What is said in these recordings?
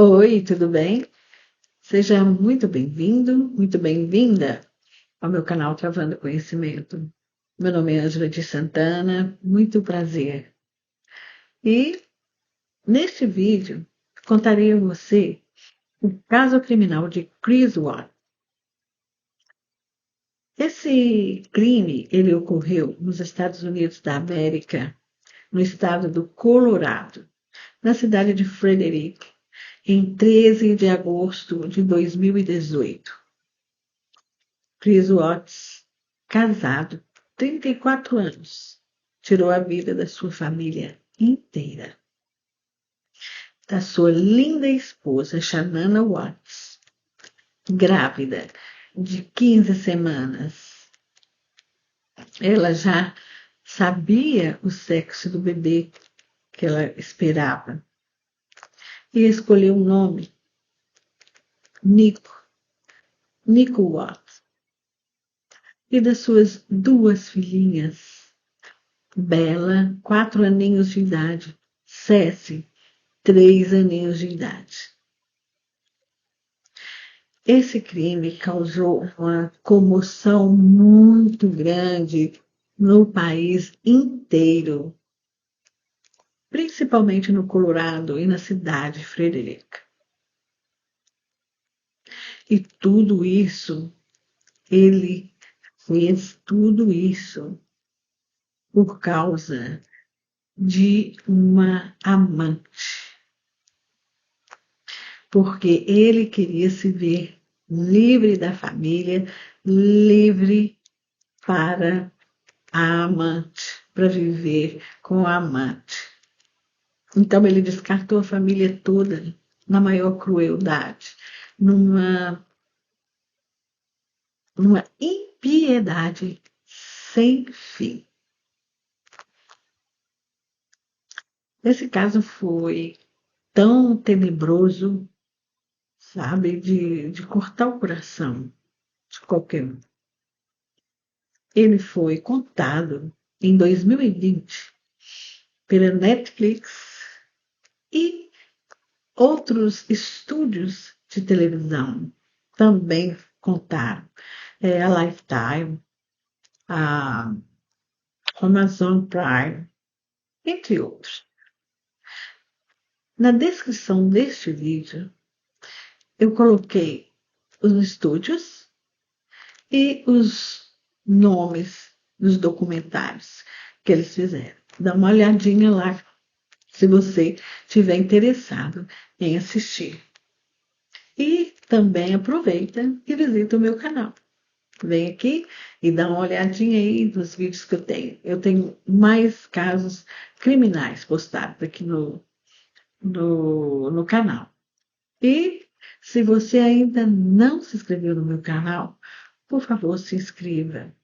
Oi, tudo bem? Seja muito bem-vindo, muito bem-vinda ao meu canal Travando Conhecimento. Meu nome é Ângela de Santana, muito prazer. E neste vídeo contarei a você o caso criminal de Chris Watts. Esse crime ele ocorreu nos Estados Unidos da América, no estado do Colorado, na cidade de Frederick, em 13 de agosto de 2018. Chris Watts, casado, 34 anos, tirou a vida da sua família inteira. Da sua linda esposa, Shanana Watts, grávida de 15 semanas. Ela já sabia o sexo do bebê que ela esperava e escolheu o nome Nico, Nico Watts. E das suas duas filhinhas, Bela, 4 aninhos de idade, Ceci, 3 aninhos de idade. Esse crime causou uma comoção muito grande no país inteiro, principalmente no Colorado e na cidade de Frederick. E tudo isso, ele fez tudo isso por causa de uma amante, porque ele queria se ver livre da família, livre para a amante, para viver com a amante. Então ele descartou a família toda na maior crueldade, numa, numa impiedade sem fim. Esse caso foi tão tenebroso, sabe, de cortar o coração de qualquer um. Ele foi contado em 2020 pela Netflix e outros estúdios de televisão também contaram. A Lifetime, a Amazon Prime, entre outros. Na descrição deste vídeo, eu coloquei os estúdios e os nomes dos documentários que eles fizeram. Dá uma olhadinha lá se você estiver interessado em assistir. E também aproveita e visita o meu canal. Vem aqui e dá uma olhadinha aí nos vídeos que eu tenho. Eu tenho mais casos criminais postados aqui no canal. E se você ainda não se inscreveu no meu canal, por favor, se inscreva.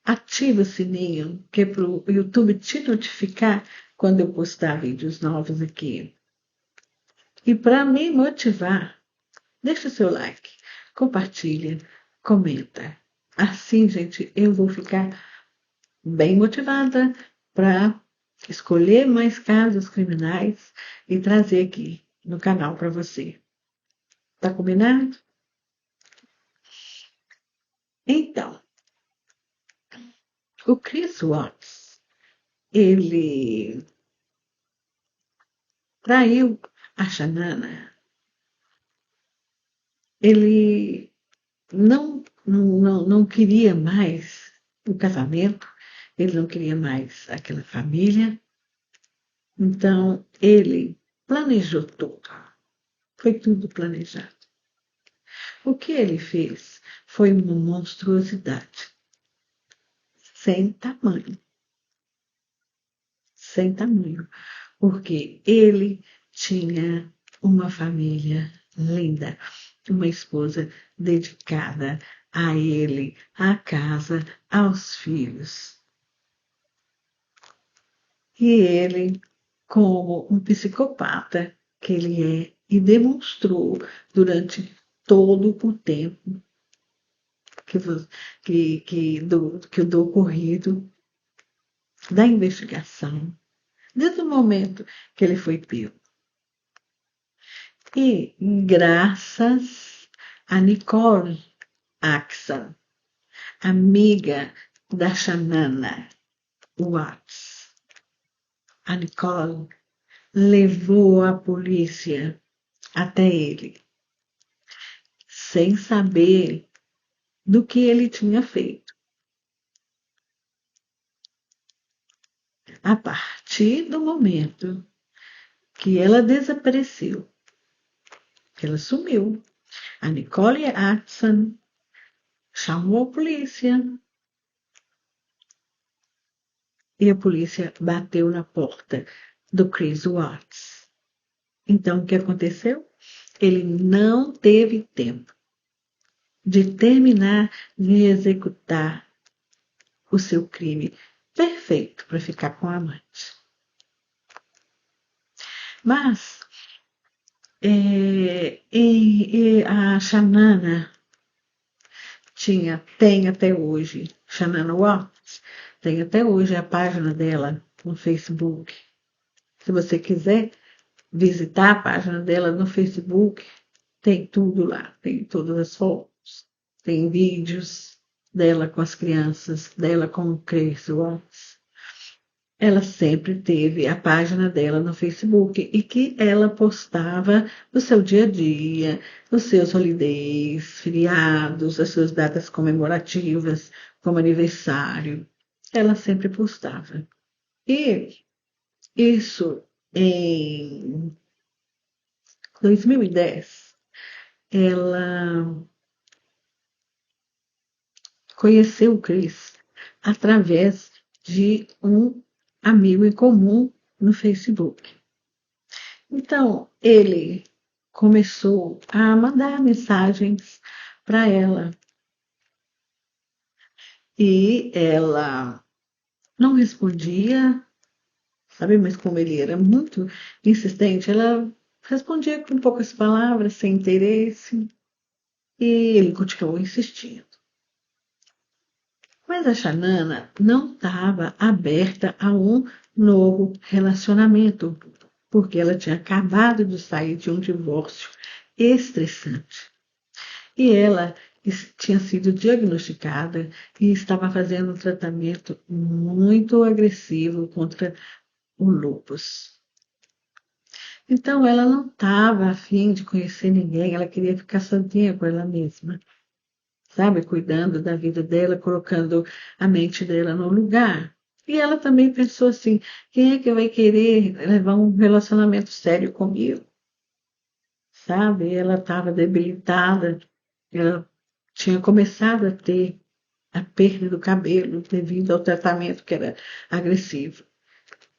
Ative o sininho, que é para o YouTube te notificar quando eu postar vídeos novos aqui. E para me motivar, deixa o seu like, compartilha, comenta. Assim, gente, eu vou ficar bem motivada para escolher mais casos criminais e trazer aqui no canal para você. Tá combinado? Então, o Chris Watts, ele traiu a Shanana. Ele não queria mais o casamento, ele não queria mais aquela família. Então, ele planejou tudo. Foi tudo planejado. O que ele fez foi uma monstruosidade, sem tamanho. Sem tamanho. Porque ele tinha uma família linda, uma esposa dedicada a ele, à casa, aos filhos. E ele, como um psicopata que ele é, e demonstrou durante todo o tempo do ocorrido, da investigação, desde o momento que ele foi pego. E graças a Nicole Axon, amiga da Shanana Watts, a Nicole levou a polícia até ele, sem saber do que ele tinha feito. A partir do momento que ela desapareceu, ela sumiu, a Nicole Axon chamou a polícia e a polícia bateu na porta do Chris Watts. Então, o que aconteceu? Ele não teve tempo de terminar de executar o seu crime perfeito para ficar com a amante. Mas a Shanana tem até hoje, Shanana Watts, tem até hoje a página dela no Facebook. Se você quiser visitar a página dela no Facebook, tem tudo lá, tem todas as fotos, tem vídeos dela com as crianças, dela com o Chris Watts. Ela sempre teve a página dela no Facebook e que ela postava o seu dia a dia, os seus holidays, feriados, as suas datas comemorativas, como aniversário. Ela sempre postava. E isso em 2010, ela conheceu o Chris através de um amigo em comum no Facebook. Então, ele começou a mandar mensagens para ela e ela não respondia, sabe? Mas como ele era muito insistente, ela respondia com poucas palavras, sem interesse, e ele continuou insistindo. Mas a Shanana não estava aberta a um novo relacionamento, porque ela tinha acabado de sair de um divórcio estressante. E ela tinha sido diagnosticada e estava fazendo um tratamento muito agressivo contra o lúpus. Então ela não estava a fim de conhecer ninguém, ela queria ficar sozinha com ela mesma, sabe? Cuidando da vida dela, colocando a mente dela no lugar. E ela também pensou assim: quem é que vai querer levar um relacionamento sério comigo? Sabe? Ela estava debilitada, ela tinha começado a ter a perda do cabelo devido ao tratamento que era agressivo.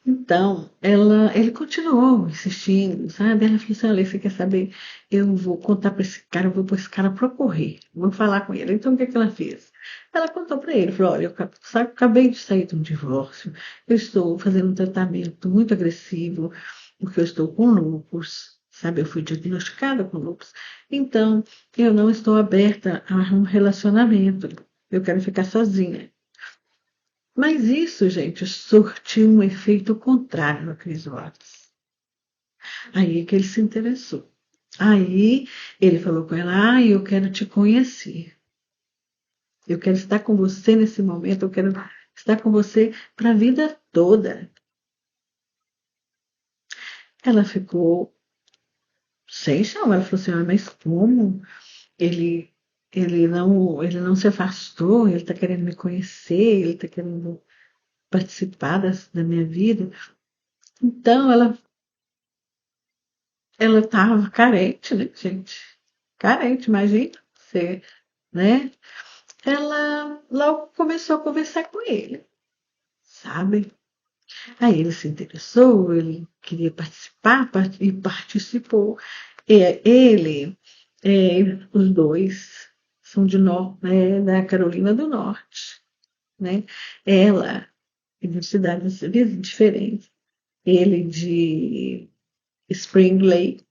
Então, ele continuou insistindo, sabe? Ela falou assim: olha, você quer saber? Eu vou contar para esse cara, eu vou pôr esse cara para correr, vou falar com ele. Então, o que é que ela fez? Ela contou para ele, falou: olha, eu acabei de sair de um divórcio, eu estou fazendo um tratamento muito agressivo, porque eu estou com lúpus, sabe? Eu fui diagnosticada com lúpus. Então, eu não estou aberta a um relacionamento, eu quero ficar sozinha. Mas isso, gente, surtiu um efeito contrário no Chris Watts. Aí que ele se interessou. Aí ele falou com ela: eu quero te conhecer. Eu quero estar com você nesse momento. Eu quero estar com você para a vida toda. Ela ficou sem chão. Ela falou assim: mas como? Ele, ele não se afastou. Ele está querendo me conhecer. Ele está querendo participar da minha vida. Então ela estava carente, né, gente? Carente, imagina você, né? Ela logo começou a conversar com ele, sabe? Aí ele se interessou, ele queria participar e participou. Ele, os dois são da Carolina do Norte, né? Ela é de cidades diferentes. Ele de Spring Lake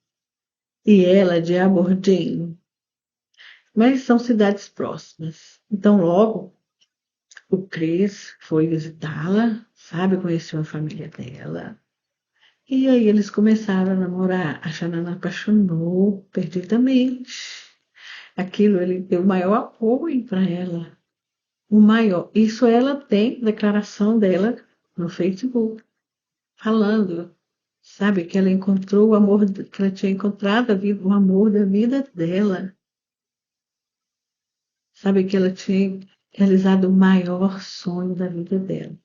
e ela de Aberdeen, mas são cidades próximas. Então, logo, o Chris foi visitá-la, sabe, conheceu a família dela, E aí eles começaram a namorar. A Xanana apaixonou perdidamente. Aquilo ele deu o maior apoio para ela. O maior. Isso ela tem declaração dela no Facebook, falando, sabe, que ela encontrou o amor, que ela tinha encontrado o amor da vida dela. Sabe, que ela tinha realizado o maior sonho da vida dela.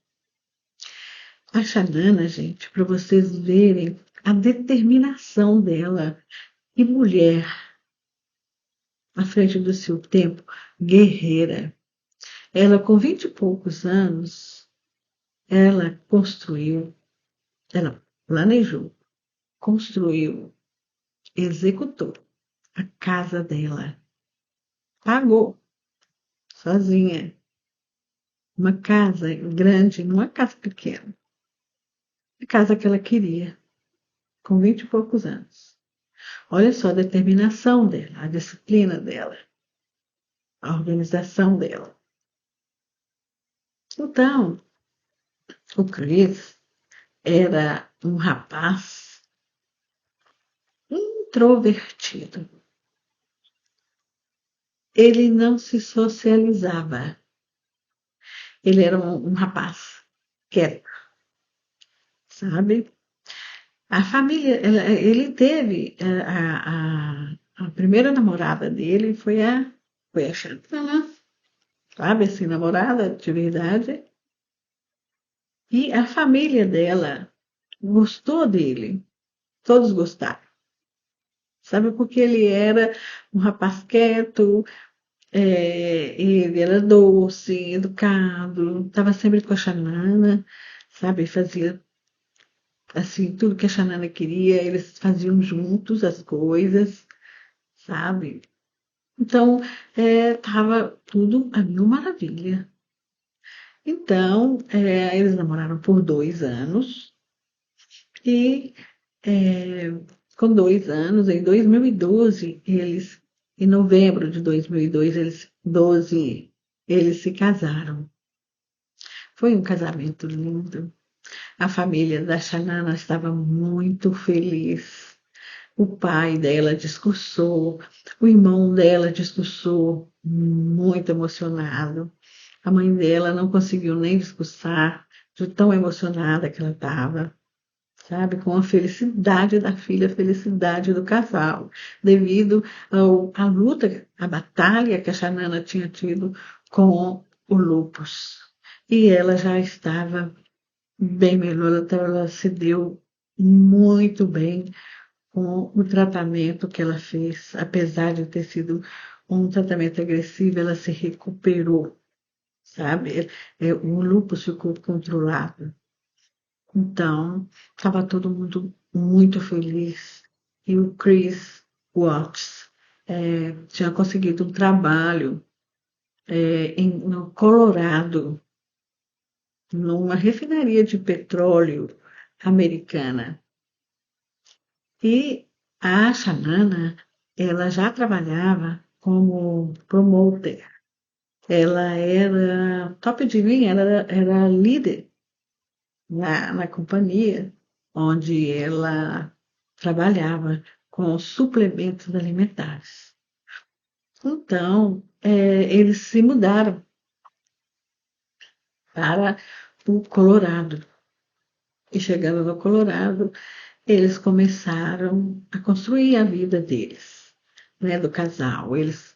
A Xanana, gente, para vocês verem a determinação dela. E mulher, à frente do seu tempo, guerreira. Ela, com 20 e poucos anos, ela construiu, ela planejou, construiu, executou a casa dela. Pagou sozinha. Uma casa grande, não uma casa pequena. A casa que ela queria, com 20 e poucos anos. Olha só a determinação dela, a disciplina dela, a organização dela. Então, o Chris era um rapaz introvertido. Ele não se socializava. Ele era um rapaz quieto, sabe? A família, ele teve a primeira namorada dele foi a Chantana, sabe? Assim, namorada de verdade. E a família dela gostou dele. Todos gostaram. Sabe? Porque ele era um rapaz quieto, ele era doce, educado, estava sempre com a Xanana, sabe? Fazia assim, tudo que a Xanana queria, eles faziam juntos as coisas, sabe? Então, tava tudo a mil maravilha. Então, eles namoraram por 2 anos e é, com 2 anos, em 2012, em novembro de 2002, eles se casaram. Foi um casamento lindo. A família da Xanana estava muito feliz. O pai dela discursou, o irmão dela discursou, muito emocionado. A mãe dela não conseguiu nem discursar, de tão emocionada que ela estava, sabe, com a felicidade da filha, a felicidade do casal, devido à luta, à batalha que a Xanana tinha tido com o lúpus. E ela já estava bem melhor, então ela se deu muito bem com o tratamento que ela fez, apesar de ter sido um tratamento agressivo, ela se recuperou, sabe? O lúpus ficou controlado. Então, estava todo mundo muito feliz. E o Chris Watts tinha conseguido um trabalho no Colorado, numa refinaria de petróleo americana. E a Xanana, ela já trabalhava como promoter. Ela era top de linha, ela era líder na companhia onde ela trabalhava com suplementos alimentares. Então, eles se mudaram para o Colorado. E chegando no Colorado, eles começaram a construir a vida deles, né, do casal. Eles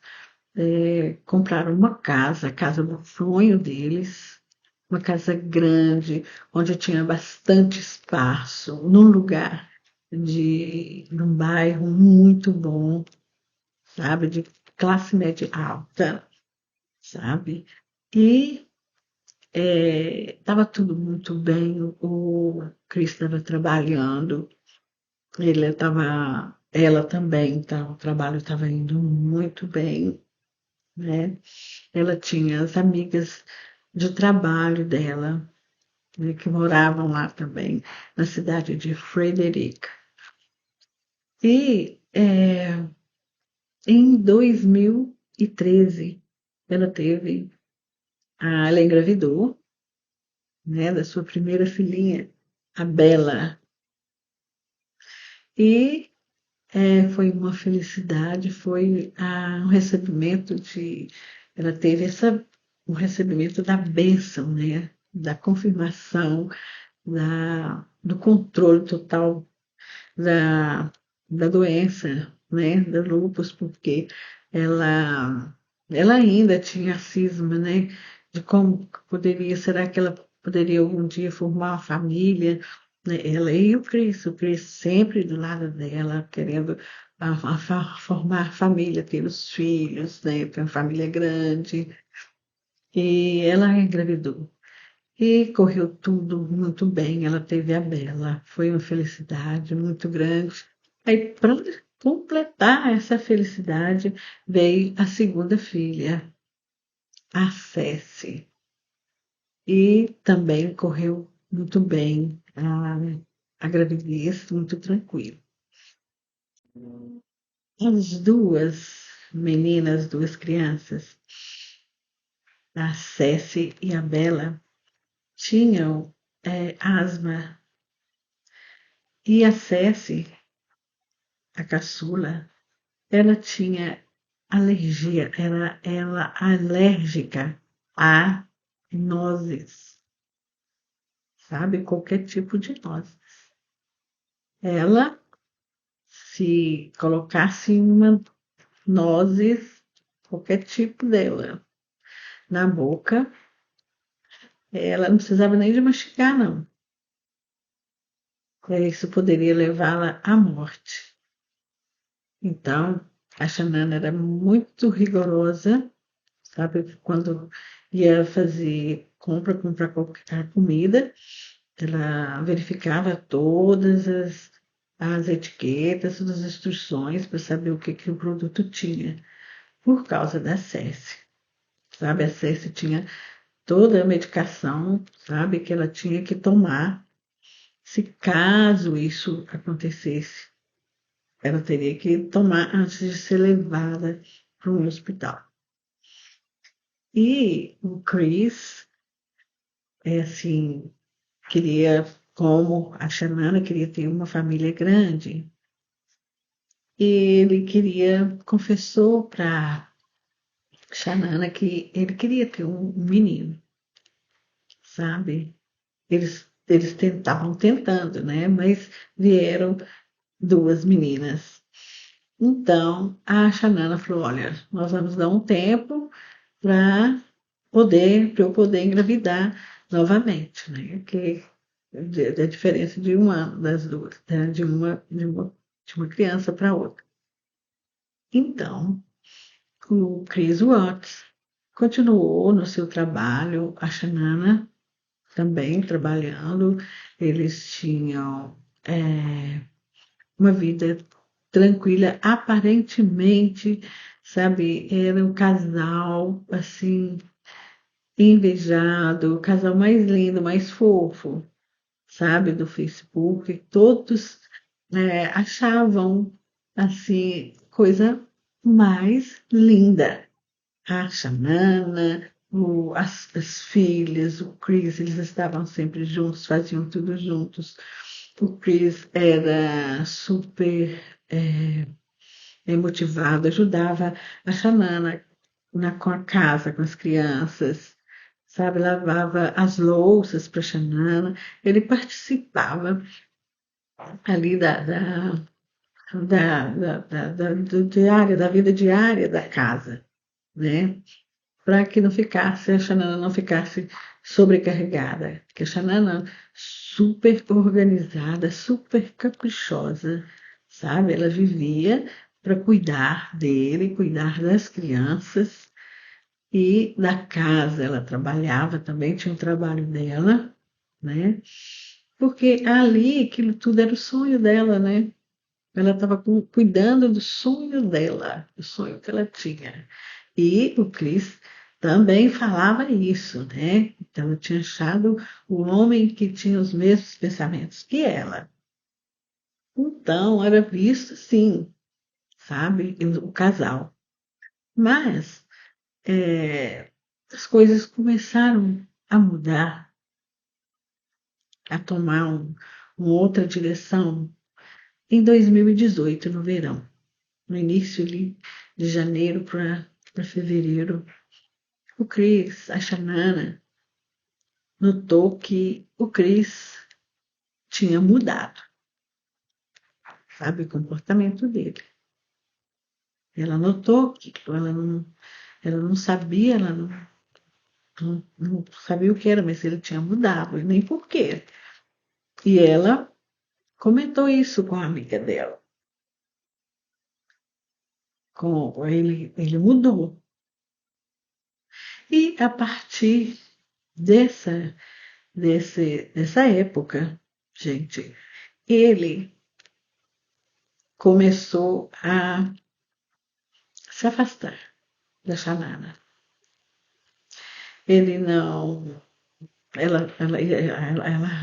compraram uma casa, a casa do sonho deles, uma casa grande, onde tinha bastante espaço, num bairro muito bom, sabe, de classe média alta, sabe? E estava tudo muito bem. O Chris estava trabalhando, ela também, então o trabalho estava indo muito bem, né? Ela tinha as amigas de trabalho dela, né, que moravam lá também, na cidade de Frederick. E em 2013, ela engravidou, né, da sua primeira filhinha, a Bella. E foi uma felicidade, foi um recebimento ela teve um recebimento da bênção, né? Da confirmação, do controle total da, da doença, né? Da lúpus, porque ela, ela ainda tinha cisma, né? De como será que ela poderia algum dia formar uma família, né? Ela e o Chris sempre do lado dela, querendo formar família, ter os filhos, né? Ter uma família grande. E ela engravidou. E correu tudo muito bem. Ela teve a Bela. Foi uma felicidade muito grande. Aí, para completar essa felicidade, veio a segunda filha, a Ceci. E também correu muito bem a gravidez, muito tranquilo. As duas meninas, duas crianças, a Ceci e a Bela, tinham asma. E a Ceci, a caçula, ela tinha alergia, era ela alérgica a nozes, sabe? Qualquer tipo de nozes. Ela, se colocasse uma nozes, qualquer tipo dela, na boca, ela não precisava nem de mastigar, não. Isso poderia levá-la à morte. Então, a Xanana era muito rigorosa, sabe? Quando ia fazer comprar qualquer comida, ela verificava todas as etiquetas, todas as instruções para saber o que, que o produto tinha, por causa da Cécia, sabe? A Cécia tinha toda a medicação, sabe, que ela tinha que tomar, se caso isso acontecesse, ela teria que tomar antes de ser levada para um hospital. E o Chris, assim, queria, como a Xanana queria ter uma família grande, e ele confessou para Xanana que ele queria ter um menino, sabe? Eles estavam tentando, né? Mas vieram duas meninas. Então, a Xanana falou: olha, nós vamos dar um tempo para para eu poder engravidar novamente, né? Que da diferença de um ano das duas, né? De uma criança para outra. Então, o Chris Watts continuou no seu trabalho, a Xanana também trabalhando, eles tinham uma vida tranquila, aparentemente, sabe, era um casal assim invejado, o casal mais lindo, mais fofo, sabe, do Facebook. Todos achavam assim coisa mais linda. A Xanana, as filhas, o Chris, eles estavam sempre juntos, faziam tudo juntos. O Chris era super motivado, ajudava a Xanana com a casa, com as crianças, sabe? Lavava as louças para a Xanana. Ele participava ali do diário, da vida diária da casa, né? Para que não ficasse, a Xanana não ficasse sobrecarregada. Porque a Xanana, super organizada, super caprichosa, sabe? Ela vivia para cuidar dele, cuidar das crianças e da casa. Ela trabalhava também, tinha o trabalho dela, né? Porque ali, aquilo tudo era o sonho dela, né? Ela estava cuidando do sonho dela, do sonho que ela tinha. E o Chris também falava isso, né? Então, ela tinha achado o homem que tinha os mesmos pensamentos que ela. Então, era visto sim, sabe, o casal. Mas as coisas começaram a mudar, a tomar uma outra direção. em 2018, no verão, no início ali de janeiro para fevereiro, o Chris, a Shanana, notou que o Chris tinha mudado, sabe, o comportamento dele. Ela notou que ela não sabia, ela não sabia o que era, mas ele tinha mudado, e nem por quê. E ela comentou isso com a amiga dela. Ele mudou. E a partir dessa época, gente, ele começou a se afastar da Xanana. Ele não. Ela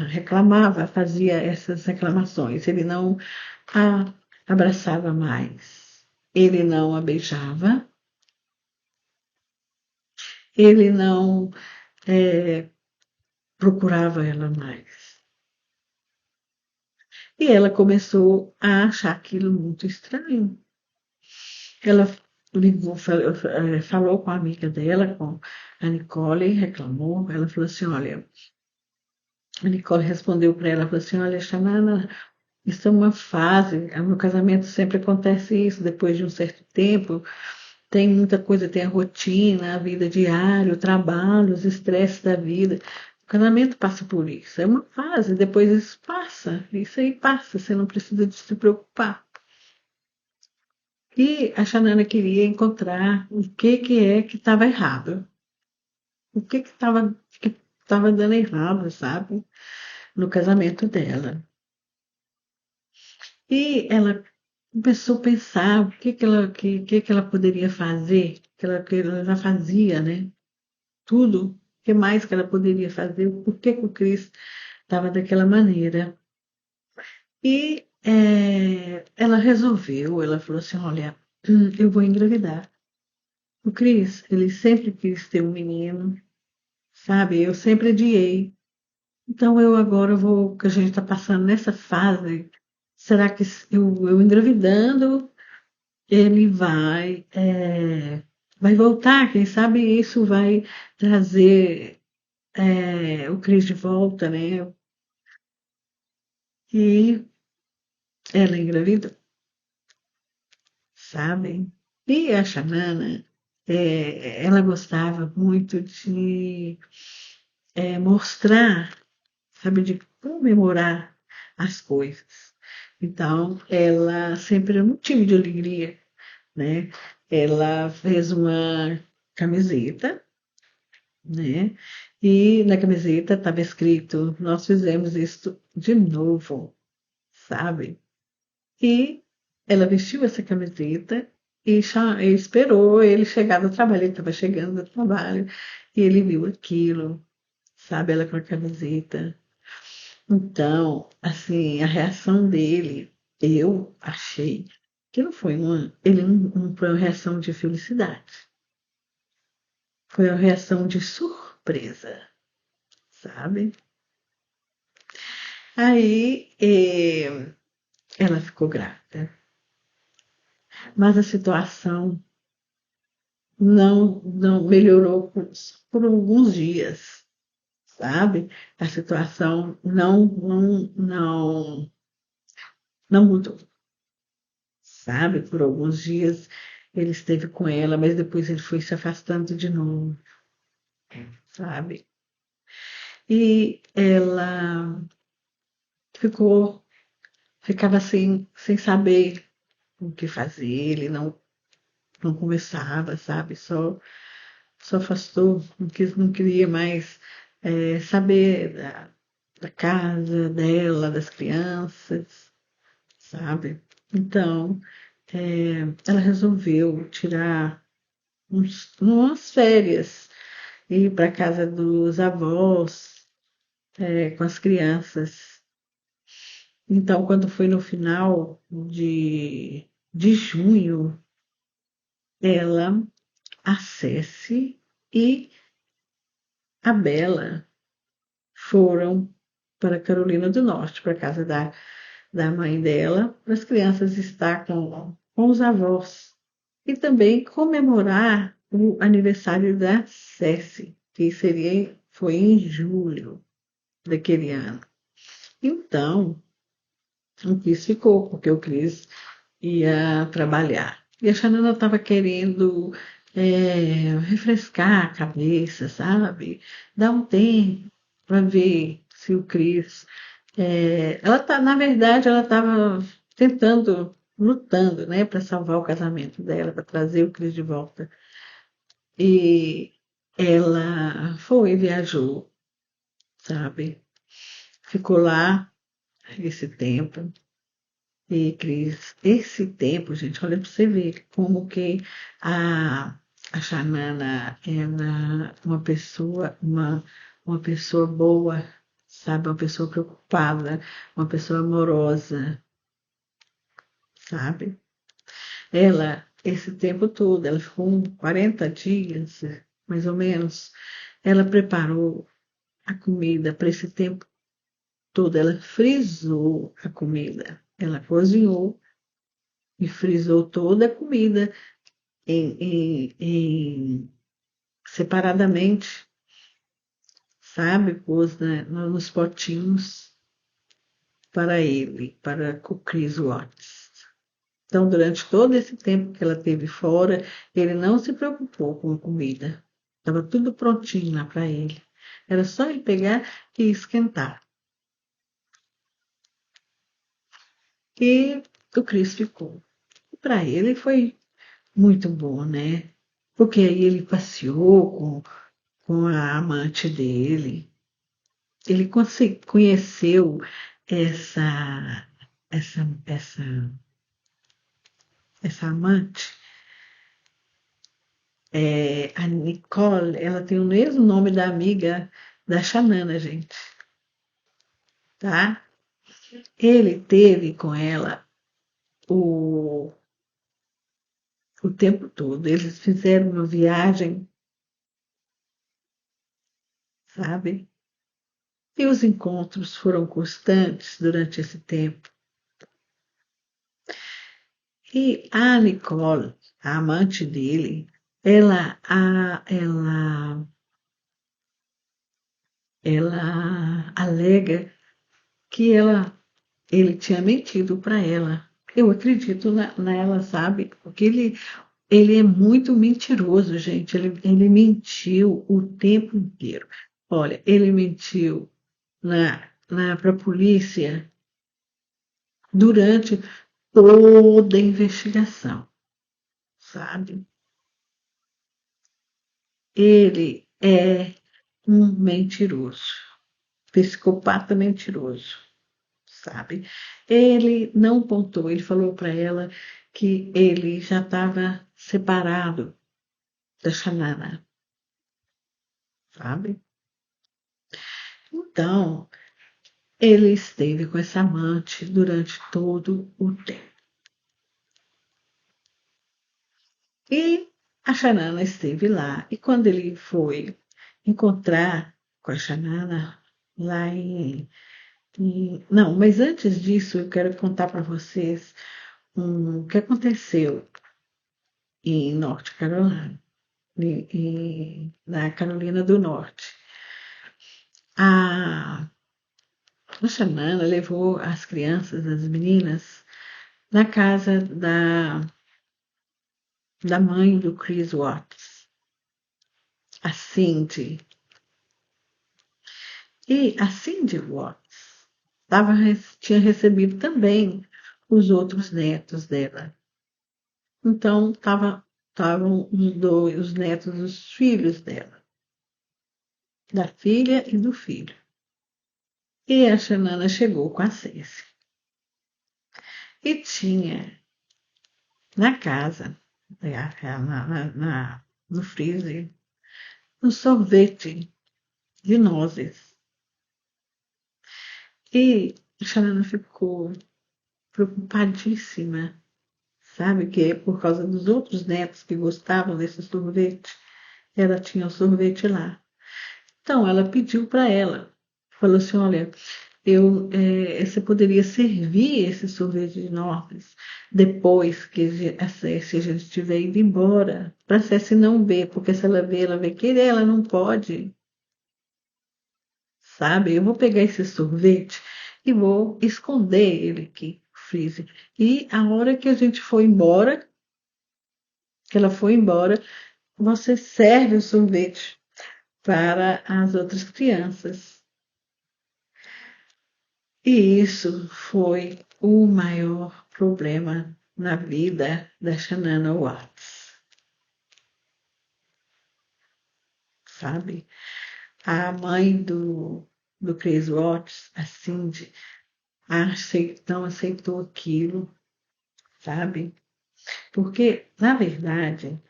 reclamava, fazia essas reclamações. Ele não a abraçava mais. Ele não a beijava. Ele não procurava ela mais. E ela começou a achar aquilo muito estranho. Ela ligou, falou com a amiga dela, com a Nicole, reclamou. Ela falou assim: olha, a Nicole respondeu para ela, falou assim: olha, Xanana, isso é uma fase, no casamento sempre acontece isso, depois de um certo tempo, tem muita coisa, tem a rotina, a vida diária, o trabalho, os estresses da vida. O casamento passa por isso, é uma fase, depois isso aí passa, você não precisa de se preocupar. E a Xanana queria encontrar o que é que estava errado, o que estava dando errado, sabe, no casamento dela. E ela começou a pensar o que ela poderia fazer, que ela já fazia, né? Tudo, o que mais que ela poderia fazer, por que o Cris estava daquela maneira. E ela resolveu, ela falou assim, olha, eu vou engravidar. O Cris, ele sempre quis ter um menino, sabe? Eu sempre adiei. Então eu agora vou, que a gente está passando nessa fase, será que eu engravidando ele vai voltar, quem sabe isso vai trazer o Cris de volta, né? E ela engravidou, sabe? E a Xanana, ela gostava muito de mostrar, sabe, de comemorar as coisas. Então, ela sempre era um time de alegria, né? Ela fez uma camiseta, né? E na camiseta estava escrito: Nós fizemos isso de novo, sabe? E ela vestiu essa camiseta e esperou ele chegar do trabalho. Ele estava chegando do trabalho e ele viu aquilo, sabe? Ela com a camiseta. Então, assim, a reação dele, eu achei que não foi não foi uma reação de felicidade, foi uma reação de surpresa, sabe? Aí ela ficou grávida, mas a situação não melhorou por alguns dias, sabe? A situação não mudou, sabe? Por alguns dias ele esteve com ela, mas depois ele foi se afastando de novo, sabe? E ela ficava sem saber o que fazer, ele não conversava, sabe? Só afastou, não queria mais saber da casa dela, das crianças, sabe? Então, ela resolveu tirar umas férias, ir para a casa dos avós, com as crianças. Então, quando foi no final de junho, ela, a Ceci e a Bela foram para Carolina do Norte, para a casa da mãe dela, para as crianças estar com os avós. E também comemorar o aniversário da Ceci, que foi em julho daquele ano. Então, o Cris ficou, porque o Cris ia trabalhar. E a Xanana estava querendo refrescar a cabeça, sabe? Dar um tempo para ver se o Cris. Na verdade, ela estava tentando, lutando, né, para salvar o casamento dela, para trazer o Cris de volta. E ela foi, viajou, sabe? Ficou lá esse tempo. E, Cris, esse tempo, gente, olha para você ver como que a, a Xanana era uma pessoa boa, sabe? Uma pessoa preocupada, uma pessoa amorosa, sabe? Esse tempo todo, ela ficou 40 dias, mais ou menos, ela preparou a comida para esse tempo todo, ela frisou a comida, ela cozinhou e frisou toda a comida separadamente, sabe? Pôs, né, nos potinhos para ele, para o Chris Watts. Então, durante todo esse tempo que ela teve fora, ele não se preocupou com a comida. Estava tudo prontinho lá para ele. Era só ele pegar e esquentar. E o Chris ficou. Para ele foi muito bom, né? Porque aí ele passeou com a amante dele. Ele conheceu essa, essa, essa, essa amante. A Nicole, ela tem o mesmo nome da amiga da Xanana, gente, tá? Ele teve com ela o, o tempo todo. Eles fizeram uma viagem, sabe? E os encontros foram constantes durante esse tempo. E a Nicole, a amante dele, ela alega que ele tinha mentido para ela. Eu acredito nela, sabe? Porque ele é muito mentiroso, gente. Ele mentiu o tempo inteiro. Olha, ele mentiu para a polícia durante toda a investigação, sabe? Ele é um mentiroso, psicopata mentiroso, sabe? Ele não contou, ele falou para ela que ele já estava separado da Xanana, sabe? Então, ele esteve com essa amante durante todo o tempo. E a Xanana esteve lá. E quando ele foi encontrar com a Xanana lá não, mas antes disso, eu quero contar para vocês o que aconteceu em Norte Carolina, na Carolina do Norte. A Xanana levou as crianças, as meninas, na casa da mãe do Chris Watts, a Cindy. E a Cindy Watts tinha recebido também os outros netos dela. Então, estavam os netos dos filhos dela, da filha e do filho. E a Xanana chegou com a Ceci. E tinha na casa, no freezer, um sorvete de nozes. E a Xanana ficou preocupadíssima, sabe? Que é por causa dos outros netos que gostavam desse sorvete, ela tinha o sorvete lá. Então ela pediu para ela, falou assim: olha, você poderia servir esse sorvete de nozes depois que a Cécia já estiver indo embora, para a Cécia não ver, porque se ela vê que ela não pode, sabe? Eu vou pegar esse sorvete e vou esconder ele aqui no freezer. E a hora que a gente for embora, que ela for embora, você serve o sorvete para as outras crianças. E isso foi o maior problema na vida da Shanana Watts, sabe? A mãe do Chris Watts, a Cindy, não aceitou aquilo, sabe? Porque, na verdade,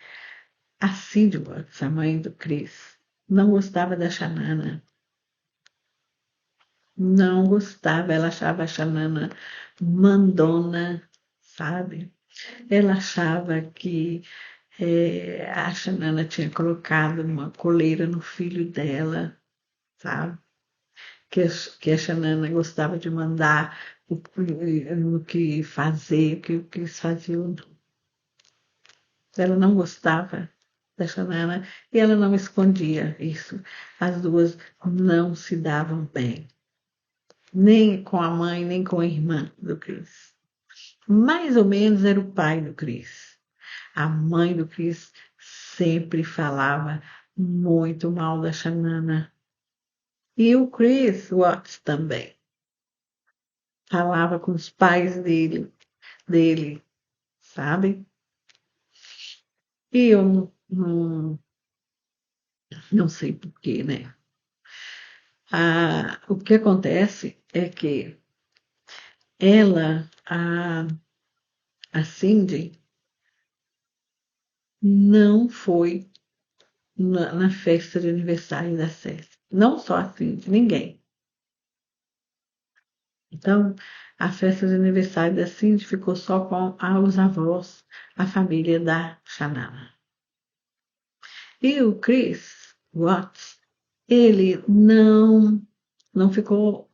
a Cindy Watts, a mãe do Chris, não gostava da Shanana. Não gostava, ela achava a Shanana mandona, sabe? Ela achava que a Xanana tinha colocado uma coleira no filho dela, sabe? Que a Xanana gostava de mandar o que fazer, o que eles faziam. Ela não gostava da Xanana e ela não escondia isso. As duas não se davam bem, nem com a mãe, nem com a irmã do Cris. Mais ou menos era o pai do Cris. A mãe do Chris sempre falava muito mal da Shanana. E o Chris Watts também. Falava com os pais dele, sabe? E eu não sei porquê, né? O que acontece é que ela, a Cindy, não foi na festa de aniversário da Cécia. Não só a Cindy, ninguém. Então, a festa de aniversário da Cindy ficou só com os avós, a família da Xanana. E o Chris Watts, ele não ficou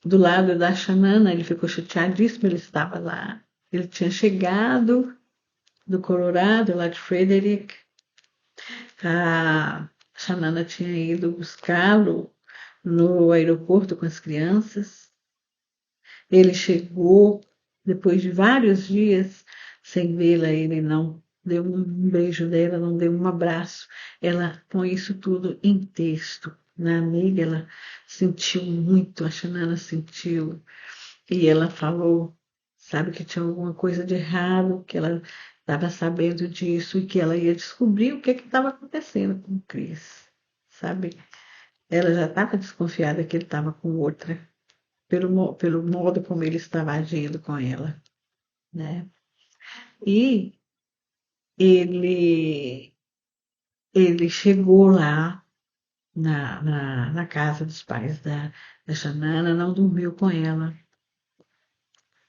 do lado da Xanana, ele ficou chateadíssimo, ele estava lá. Ele tinha chegado do Colorado, lá de Frederick. A Xanana tinha ido buscá-lo no aeroporto com as crianças. Ele chegou, depois de vários dias sem vê-la, ele não deu um beijo dela, não deu um abraço. Ela põe isso tudo em texto. Na amiga, ela sentiu muito, a Xanana sentiu, e ela falou, sabe, que tinha alguma coisa de errado, que ela estava sabendo disso e que ela ia descobrir o que estava acontecendo com o Chris, sabe? Ela já estava desconfiada que ele estava com outra pelo modo como ele estava agindo com ela, né? E ele, ele chegou lá na casa dos pais da Xanana, não dormiu com ela,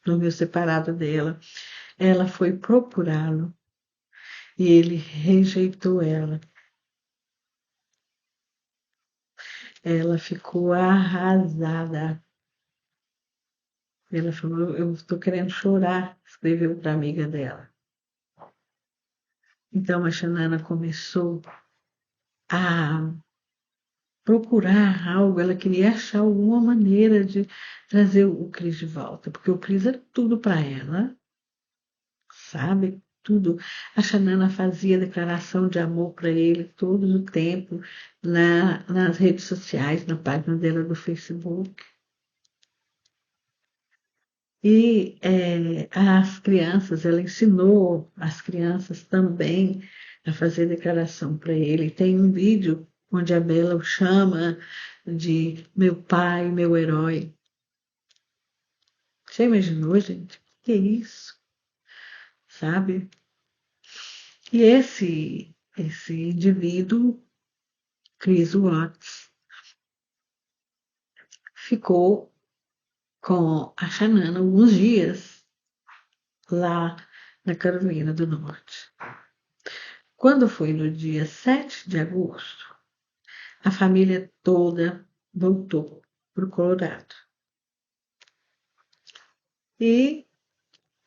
dormiu separado dela. Ela foi procurá-lo e ele rejeitou ela. Ela ficou arrasada. Ela falou, eu estou querendo chorar, escreveu para a amiga dela. Então a Xanana começou a procurar algo, ela queria achar alguma maneira de trazer o Cris de volta, porque o Cris era tudo para ela, sabe? Tudo. A Xanana fazia declaração de amor para ele todo o tempo nas redes sociais, na página dela do Facebook. E as crianças, ela ensinou as crianças também a fazer declaração para ele. Tem um vídeo onde a Bela o chama de meu pai, meu herói. Você imaginou, gente? Que é isso? Sabe? E esse indivíduo, Chris Watts, ficou com a Xanana alguns dias lá na Carolina do Norte. Quando foi no dia 7 de agosto, a família toda voltou para o Colorado. e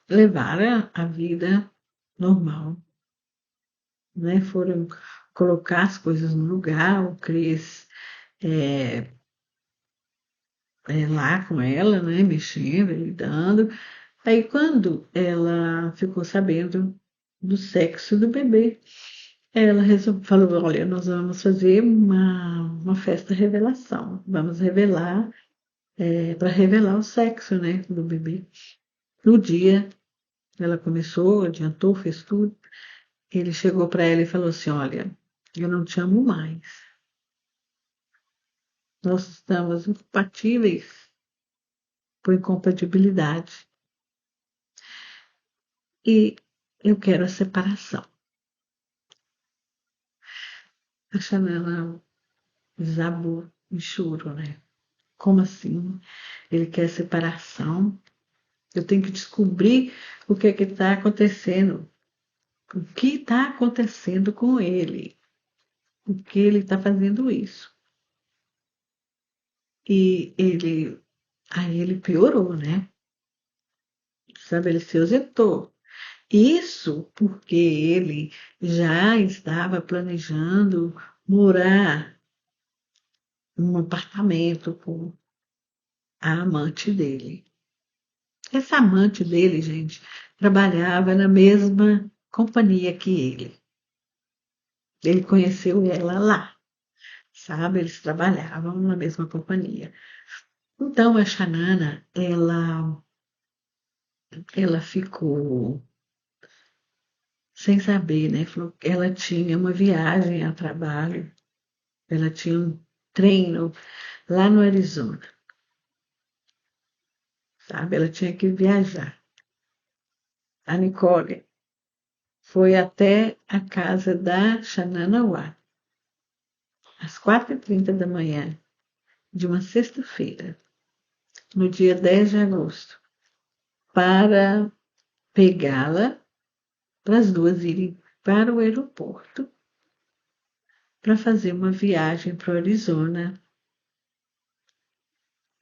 levaram a vida normal, né? Foram colocar as coisas no lugar, o Cris lá com ela, né? Mexendo, lidando. Aí quando ela ficou sabendo do sexo do bebê, ela falou, olha, nós vamos fazer uma festa revelação. Vamos revelar, para revelar o sexo, né, do bebê. No dia, ela começou, adiantou, fez tudo. Ele chegou para ela e falou assim, olha, eu não te amo mais. Nós estamos incompatíveis por incompatibilidade. E eu quero a separação. A Xanana desabou em choro, né? Como assim? Ele quer separação? Eu tenho que descobrir o que está acontecendo. O que está acontecendo com ele? Por que ele está fazendo isso? E aí ele piorou, né? Sabe, ele se ausentou. Isso porque ele já estava planejando morar num apartamento com a amante dele. Essa amante dele, gente, trabalhava na mesma companhia que ele. Ele conheceu ela lá, sabe? Eles trabalhavam na mesma companhia. Então a Xanana, ela ficou sem saber, né? Falou que ela tinha uma viagem a trabalho, ela tinha um treino lá no Arizona, sabe? Ela tinha que viajar. A Nicole foi até a casa da Xanana Watt, às 4h30 da manhã de uma sexta-feira, no dia 10 de agosto, para pegá-la, para as duas irem para o aeroporto, para fazer uma viagem para o Arizona.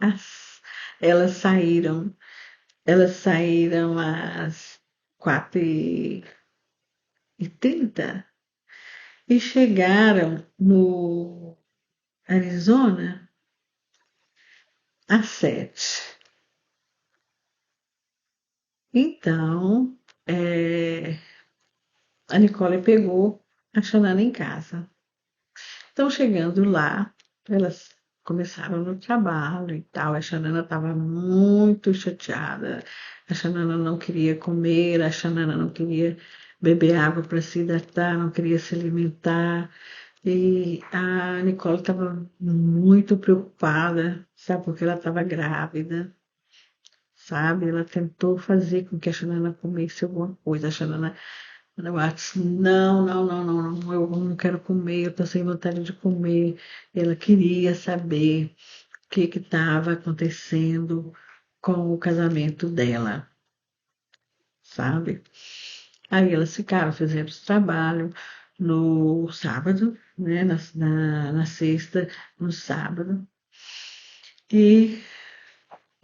As- elas saíram, elas saíram às 4h30 e chegaram no Arizona às 7h. Então, a Nicole pegou a Xanana em casa. Então, chegando lá, elas começaram no trabalho e tal. A Xanana estava muito chateada. A Xanana não queria comer, a Xanana não queria beber água para se hidratar, não queria se alimentar. E a Nicole estava muito preocupada, sabe, porque ela estava grávida, sabe? Ela tentou fazer com que a Xanana comesse alguma coisa. A Xanana ela disse, não, não, não, não, não, eu não quero comer, eu estou sem vontade de comer. Ela queria saber o que estava acontecendo com o casamento dela, sabe? Aí elas ficaram, fizeram esse trabalho no sábado, né? Na sexta, no sábado. E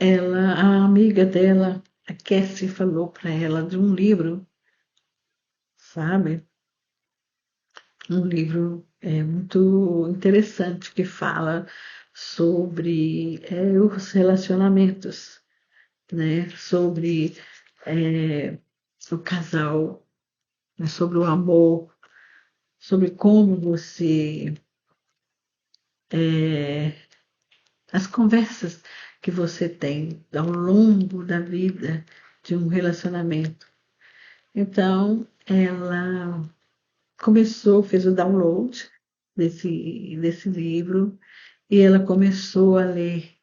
a amiga dela, a Cassie, falou para ela de um livro, sabe? Um livro muito interessante que fala sobre os relacionamentos, né? Sobre o casal, né? Sobre o amor, sobre como você as conversas que você tem ao longo da vida de um relacionamento. Então, ela começou, fez o download desse livro e ela começou a ler.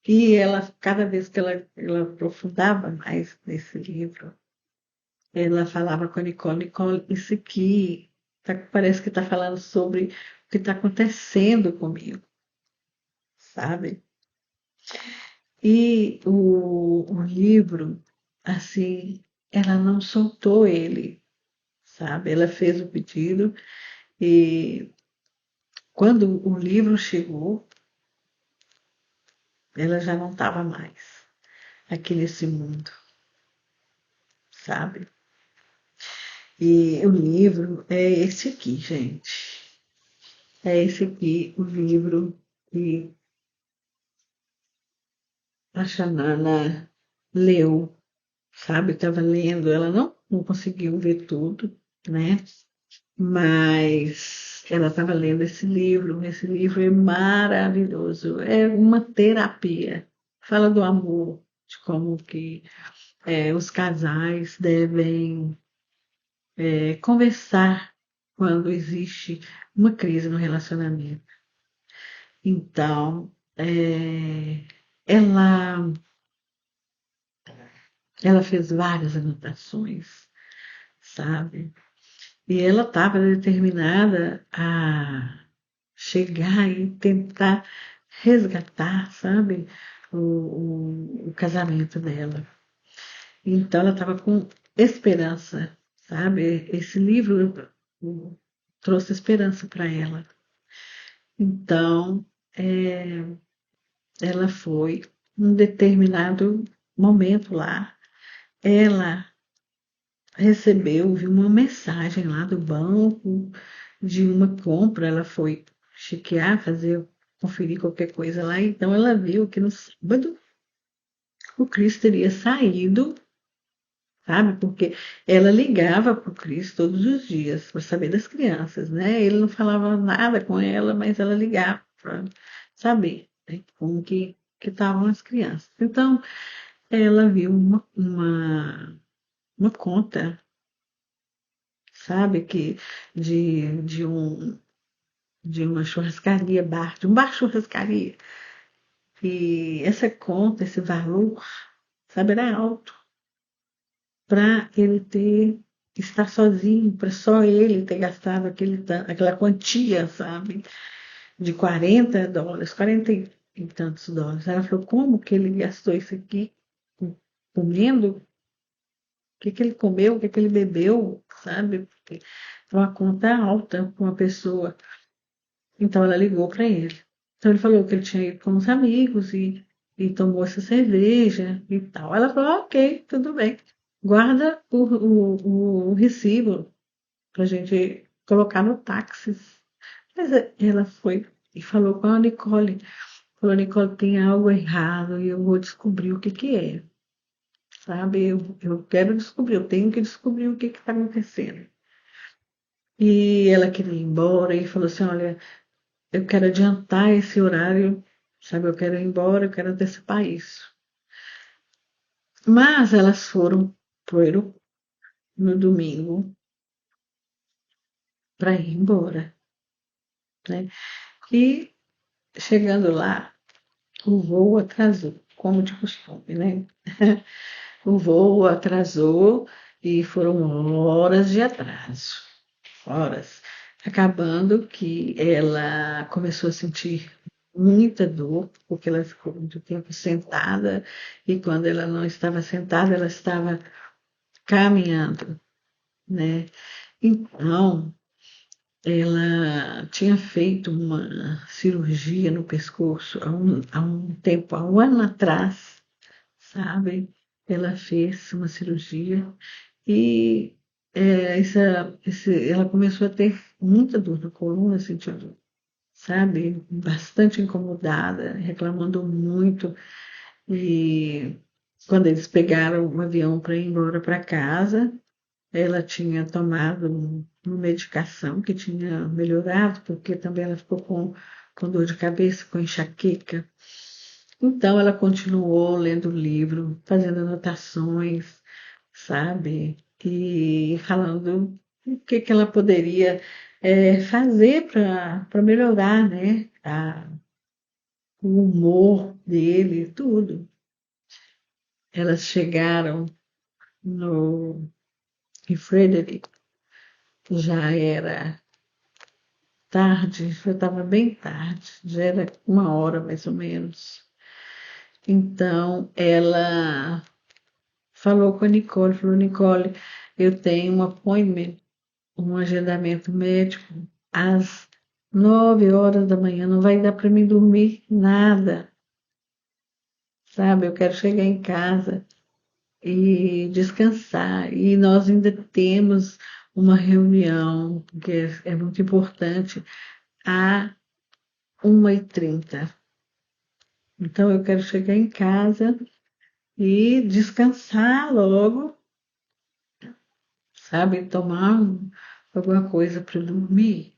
E ela, cada vez que ela aprofundava mais nesse livro, ela falava com a Nicole, Nicole, isso aqui parece que está falando sobre o que está acontecendo comigo, sabe? E o livro, assim, ela não soltou ele, sabe? Ela fez o pedido e quando o livro chegou, ela já não estava mais. aqui nesse mundo, sabe? E o livro é esse aqui, gente. É esse aqui, o livro que a Xanana leu, sabe? Estava lendo, ela não conseguiu ver tudo, né? Mas ela estava lendo esse livro. Esse livro é maravilhoso, é uma terapia. Fala do amor, de como que os casais devem conversar quando existe uma crise no relacionamento. Então, ela, ela fez várias anotações, sabe? E ela estava determinada a chegar e tentar resgatar, sabe, o casamento dela. Então ela estava com esperança, sabe? Esse livro trouxe esperança para ela. Então, ela foi, num determinado momento lá, ela recebeu, viu uma mensagem lá do banco de uma compra, ela foi chequear, conferir qualquer coisa lá, então ela viu que no sábado o Cris teria saído, sabe? Porque ela ligava para o Cris todos os dias para saber das crianças, né? Ele não falava nada com ela, mas ela ligava para saber, né, como que estavam as crianças. Então, ela viu uma conta, sabe, de uma churrascaria, de um bar churrascaria. E essa conta, esse valor, sabe, era alto para ele estar sozinho, para só ele ter gastado aquela quantia, sabe, de US$ 40, 40 e tantos dólares. Ela falou, como que ele gastou isso aqui comendo? Que ele comeu, que ele bebeu, sabe? Porque é uma conta alta para uma pessoa. Então ela ligou para ele. Então ele falou que ele tinha ido com os amigos e tomou essa cerveja e tal. Ela falou, "Ah, ok, tudo bem. Guarda o recibo para a gente colocar no táxi." Mas ela foi e falou com a Nicole. Falou, Nicole, tem algo errado e eu vou descobrir o que que é. Sabe, eu quero descobrir, eu tenho que descobrir o que está acontecendo. E ela queria ir embora e falou assim, olha, eu quero adiantar esse horário, sabe? Eu quero ir embora, eu quero antecipar isso. Mas elas foram pro aeroporto no domingo para ir embora, né? E chegando lá, o voo atrasou, como de costume, né? O voo atrasou e foram horas de atraso, horas. Acabando que ela começou a sentir muita dor, porque ela ficou muito tempo sentada, e quando ela não estava sentada, ela estava caminhando, né? Então, ela tinha feito uma cirurgia no pescoço há um tempo, há um ano atrás, sabe? Ela fez uma cirurgia e ela começou a ter muita dor na coluna, sentindo, sabe? Bastante incomodada, reclamando muito. E quando eles pegaram um avião para ir embora para casa, ela tinha tomado uma medicação que tinha melhorado, porque também ela ficou com dor de cabeça, com enxaqueca. Então ela continuou lendo o livro, fazendo anotações, sabe? E falando o que que ela poderia fazer para melhorar, né? O humor dele, tudo. Elas chegaram em Frederick, já era tarde, já estava bem tarde, já era 1 hora mais ou menos. Então ela falou com a Nicole, falou, Nicole, eu tenho um appointment, um agendamento médico às 9 horas da manhã, não vai dar para mim dormir nada. sabe? Eu quero chegar em casa e descansar. E nós ainda temos uma reunião que é muito importante às 1h30. Então eu quero chegar em casa e descansar logo, sabe? Tomar alguma coisa para dormir.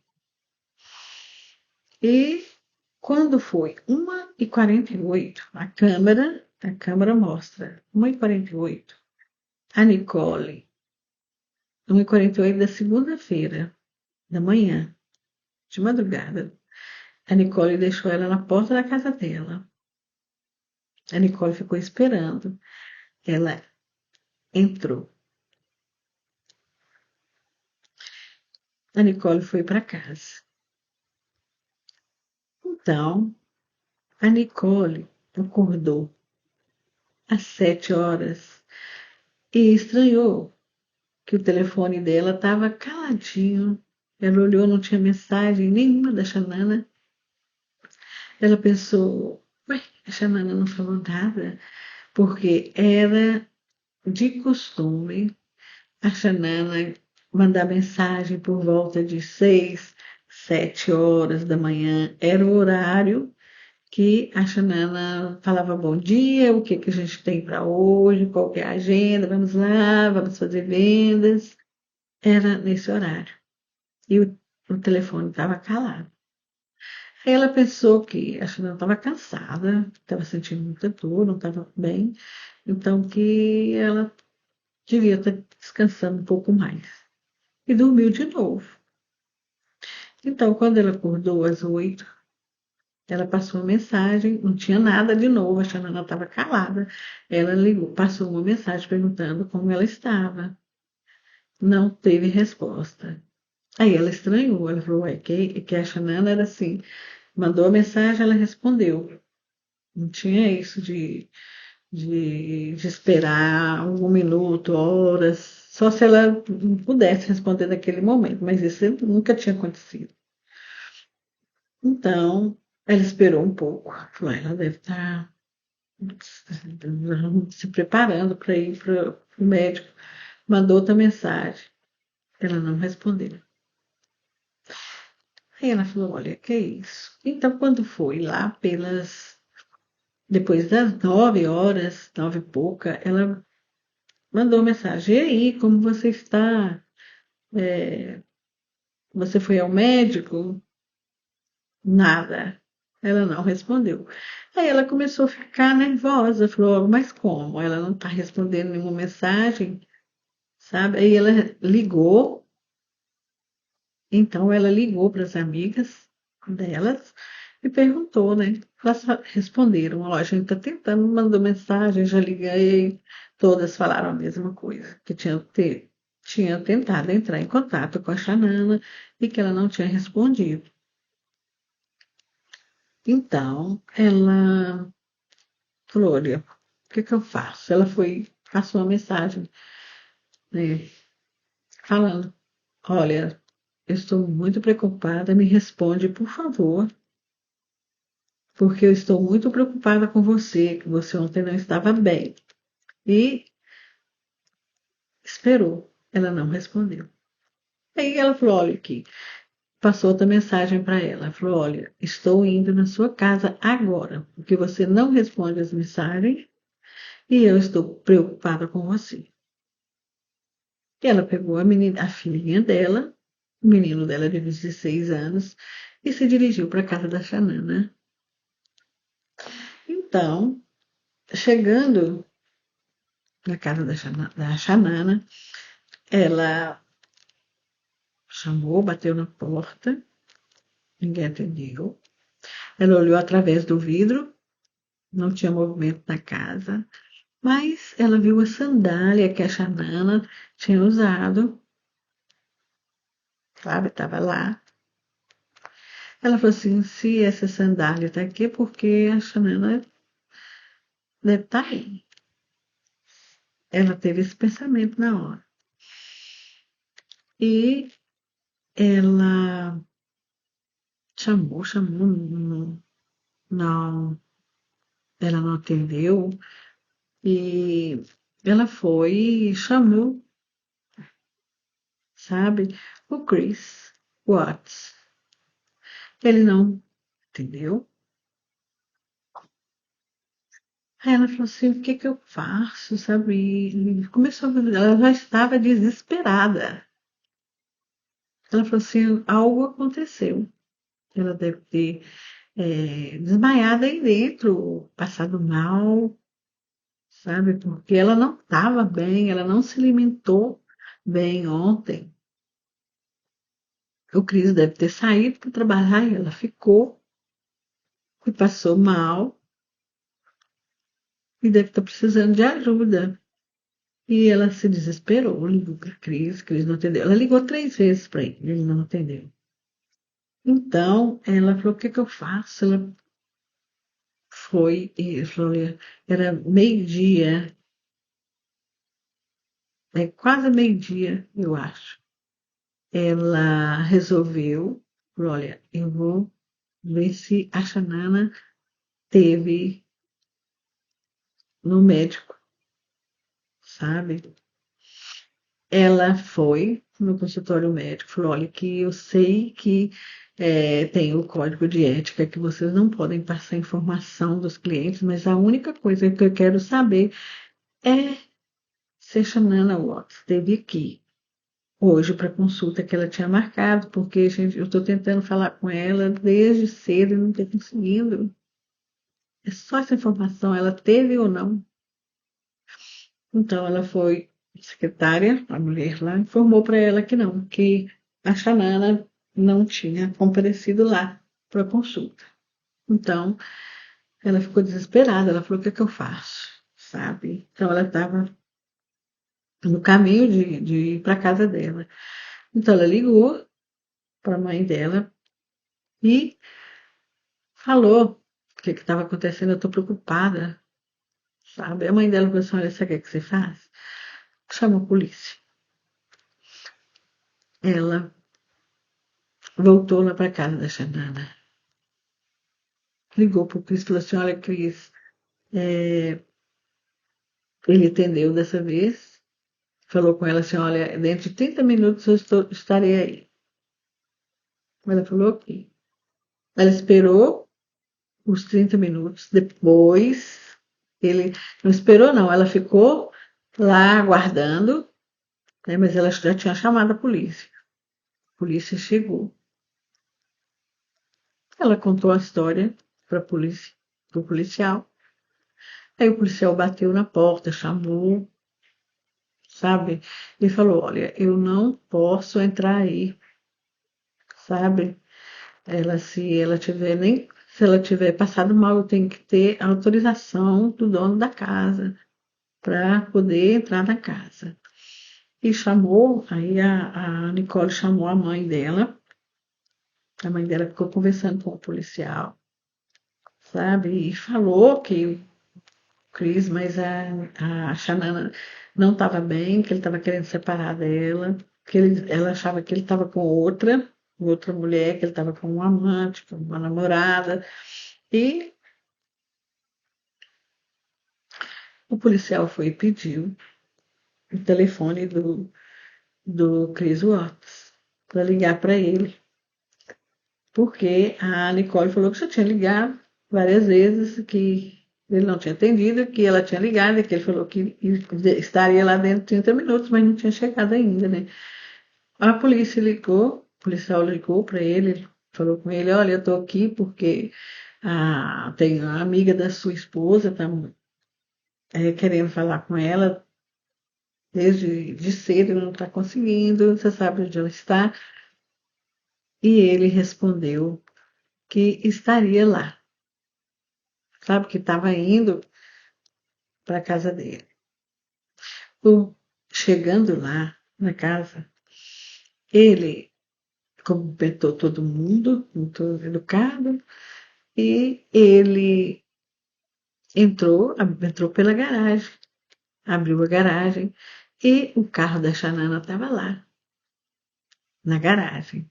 E quando foi 1h48, a câmera mostra 1h48, a Nicole, 1h48 da segunda-feira, da manhã, de madrugada, a Nicole deixou ela na porta da casa dela. A Nicole ficou esperando. Ela entrou. A Nicole foi para casa. Então, a Nicole acordou às 7 horas e estranhou que o telefone dela estava caladinho. Ela olhou, não tinha mensagem nenhuma da Xanana. Ela pensou, ué, a Xanana não falou nada, porque era de costume a Xanana mandar mensagem por volta de 6, 7 horas da manhã. Era o horário que a Xanana falava bom dia, o que que a gente tem para hoje, qual que é a agenda, vamos lá, vamos fazer vendas. Era nesse horário. E o telefone estava calado. Aí ela pensou que a Xanana estava cansada, estava sentindo muita dor, não estava bem, então que ela devia estar descansando um pouco mais. E dormiu de novo. Então, quando ela acordou às 8, ela passou uma mensagem, não tinha nada de novo, a Xanana estava calada. Ela ligou, passou uma mensagem perguntando como ela estava. Não teve resposta. Aí ela estranhou, ela falou, ué, que a Xanana era assim, mandou a mensagem, ela respondeu. Não tinha isso de esperar um minuto, horas, só se ela não pudesse responder naquele momento, mas isso nunca tinha acontecido. Então, ela esperou um pouco, falou, ela deve estar se preparando para ir para o médico. Mandou outra mensagem, ela não respondeu. Aí ela falou, olha, que é isso? Então, quando foi lá depois das 9 horas, 9 e pouca, ela mandou mensagem, e aí, como você está? É, você foi ao médico? Nada. Ela não respondeu. Aí ela começou a ficar nervosa, falou, mas como? Ela não está respondendo nenhuma mensagem, sabe? Aí ela ligou, então ela ligou para as amigas delas e perguntou, né? Elas responderam, ó, a gente está tentando, mandou mensagem, já liguei, todas falaram a mesma coisa, que tinha tentado entrar em contato com a Xanana e que ela não tinha respondido. Então, ela falou, olha, o que que eu faço? Ela passou uma mensagem, né, falando, olha, eu estou muito preocupada, me responde, por favor, porque eu estou muito preocupada com você, que você ontem não estava bem. E esperou, ela não respondeu. Aí ela falou, olha aqui, passou outra mensagem para ela, ela falou, olha, estou indo na sua casa agora, porque você não responde as mensagens e eu estou preocupada com você. E ela pegou a filhinha dela, o menino dela de 16 anos, e se dirigiu para a casa da Xanana. Então, chegando na casa da Xanana, ela chamou, bateu na porta, ninguém atendeu. Ela olhou através do vidro, não tinha movimento na casa, mas ela viu a sandália que a Xanana tinha usado, sabe, estava lá. Ela falou assim, se essa sandália está aqui, é porque a Xanana deve estar aí. Ela teve esse pensamento na hora. E ela chamou, não, ela não atendeu e ela foi e chamou, sabe, o Chris Watts. Ele não atendeu. Aí ela falou assim, o que que eu faço, sabe? E começou, ela já estava desesperada. Ela falou assim, algo aconteceu. Ela deve ter desmaiado aí dentro, passado mal, sabe? Porque ela não estava bem, ela não se alimentou bem ontem. O Cris deve ter saído para trabalhar e ela ficou e passou mal e deve estar precisando de ajuda. E ela se desesperou, ligou para Cris não atendeu. Ela ligou 3 vezes para ele não atendeu. Então, ela falou, o que que eu faço? Ela foi e falou, olha, era meio-dia, quase meio-dia, eu acho. Ela resolveu, falou, olha, eu vou ver se a Xanana teve no médico, sabe? Ela foi no consultório médico, falou, olha, que eu sei que tem o código de ética que vocês não podem passar informação dos clientes, mas a única coisa que eu quero saber é se a Xanana Watts esteve aqui hoje para consulta que ela tinha marcado, porque, gente, eu estou tentando falar com ela desde cedo e não estou conseguindo. É só essa informação, ela teve ou não. Então, ela foi secretária, a mulher lá, informou para ela que não, que a Xanana não tinha comparecido lá para consulta. Então, ela ficou desesperada, ela falou, o que é que eu faço? Sabe? Então, ela estava no caminho de ir para casa dela. Então, ela ligou para a mãe dela e falou o que estava acontecendo, eu estou preocupada, sabe? A mãe dela falou assim, olha, sabe o que você faz? Chama a polícia. Ela voltou lá para casa da Xanana. Ligou para o Cris e falou assim, olha, Cris, ele atendeu dessa vez, falou com ela assim, olha, dentro de 30 minutos estarei aí. Ela falou ok. Ela esperou os 30 minutos, depois ele não esperou não, ela ficou lá aguardando, né, mas ela já tinha chamado a polícia. A polícia chegou. Ela contou a história para polícia, pro policial. Aí o policial bateu na porta, chamou, sabe? E falou: olha, eu não posso entrar aí, sabe? Se ela tiver passado mal, eu tenho que ter autorização do dono da casa para poder entrar na casa. E chamou, aí a Nicole chamou a mãe dela ficou conversando com o policial, sabe? E falou que o Cris, mas a Xanana não estava bem, que ele estava querendo separar dela, ela achava que ele estava com outra mulher, que ele estava com um amante, com uma namorada. E o policial foi e pediu o telefone do Chris Watts para ligar para ele, porque a Nicole falou que já tinha ligado várias vezes, que ele não tinha atendido, que ela tinha ligado, e que ele falou que estaria lá dentro de 30 minutos, mas não tinha chegado ainda, né? A polícia ligou, o policial ligou para ele, falou com ele, olha, eu estou aqui porque tem uma amiga da sua esposa, tá querendo falar com ela desde de cedo, não está conseguindo, você sabe onde ela está? E ele respondeu que estaria lá, sabe, que estava indo para a casa dele. Chegando lá na casa, ele cumprimentou todo mundo, muito educado, e ele entrou pela garagem, abriu a garagem e o carro da Xanana estava lá, na garagem.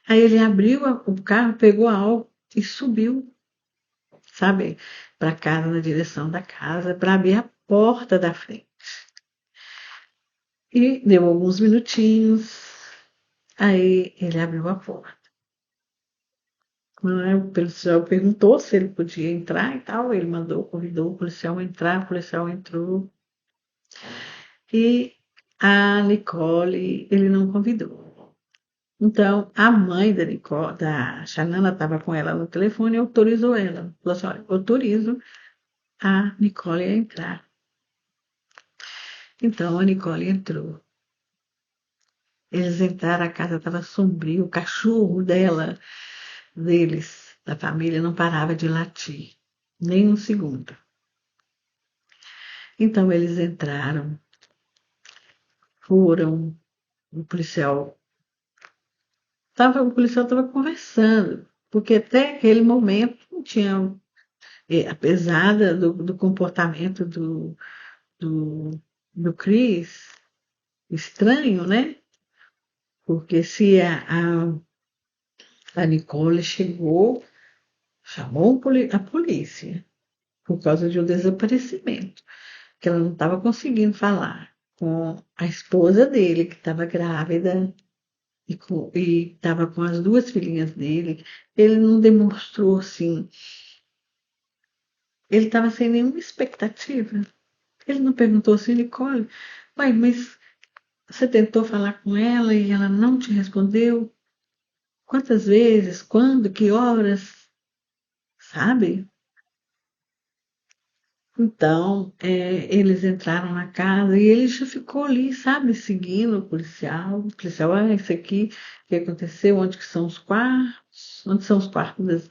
Aí ele abriu o carro, pegou algo e subiu sabe, para casa, na direção da casa, para abrir a porta da frente. E deu alguns minutinhos, aí ele abriu a porta. O policial perguntou se ele podia entrar e tal, ele mandou, convidou o policial a entrar, o policial entrou. E a Nicole, ele não convidou. Então, a mãe da Nicole, da Xanana, estava com ela no telefone e autorizou ela. Falou assim, olha, autorizo a Nicole a entrar. Então, a Nicole entrou. Eles entraram, a casa estava sombria, o cachorro deles, da família, não parava de latir, nem um segundo. Então, eles entraram, foram, o policial estava conversando, porque até aquele momento não tinha, apesar do comportamento do, do Chris, estranho, né? Porque se a Nicole chegou, chamou a polícia por causa de um desaparecimento, que ela não estava conseguindo falar com a esposa dele, que estava grávida, e estava com as duas filhinhas dele. Ele não demonstrou assim, ele estava sem nenhuma expectativa. Ele não perguntou assim, Nicole, mãe, mas você tentou falar com ela e ela não te respondeu? Quantas vezes? Quando? Que horas? Sabe? Então, eles entraram na casa e ele já ficou ali, sabe, seguindo o policial. O policial, isso aqui, o que aconteceu? Onde que são os quartos? Onde são os quartos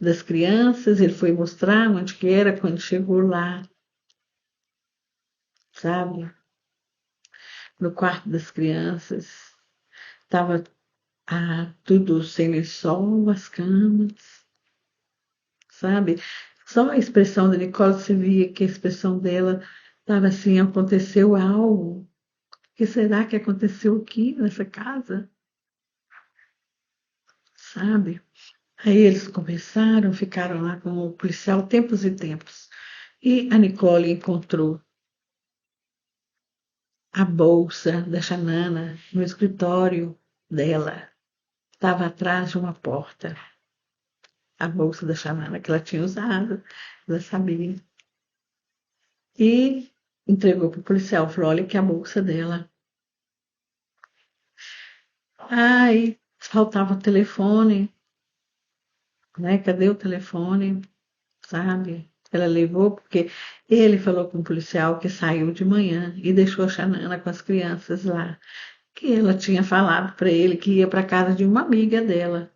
das crianças? Ele foi mostrar onde que era quando chegou lá, sabe? No quarto das crianças. Estava tudo sem lençol, as camas, sabe? Só a expressão da Nicole, você via que a expressão dela estava assim, aconteceu algo. O que será que aconteceu aqui nessa casa? Sabe? Aí eles conversaram, ficaram lá com o policial tempos e tempos. E a Nicole encontrou a bolsa da Xanana no escritório dela. Estava atrás de uma porta. A bolsa da Xanana que ela tinha usado, ela sabia. E entregou para o policial, falou, olha que a bolsa dela. Aí faltava o telefone, né? Cadê o telefone? Sabe? Ela levou porque ele falou com o policial que saiu de manhã e deixou a Xanana com as crianças lá. Que ela tinha falado para ele que ia para casa de uma amiga dela,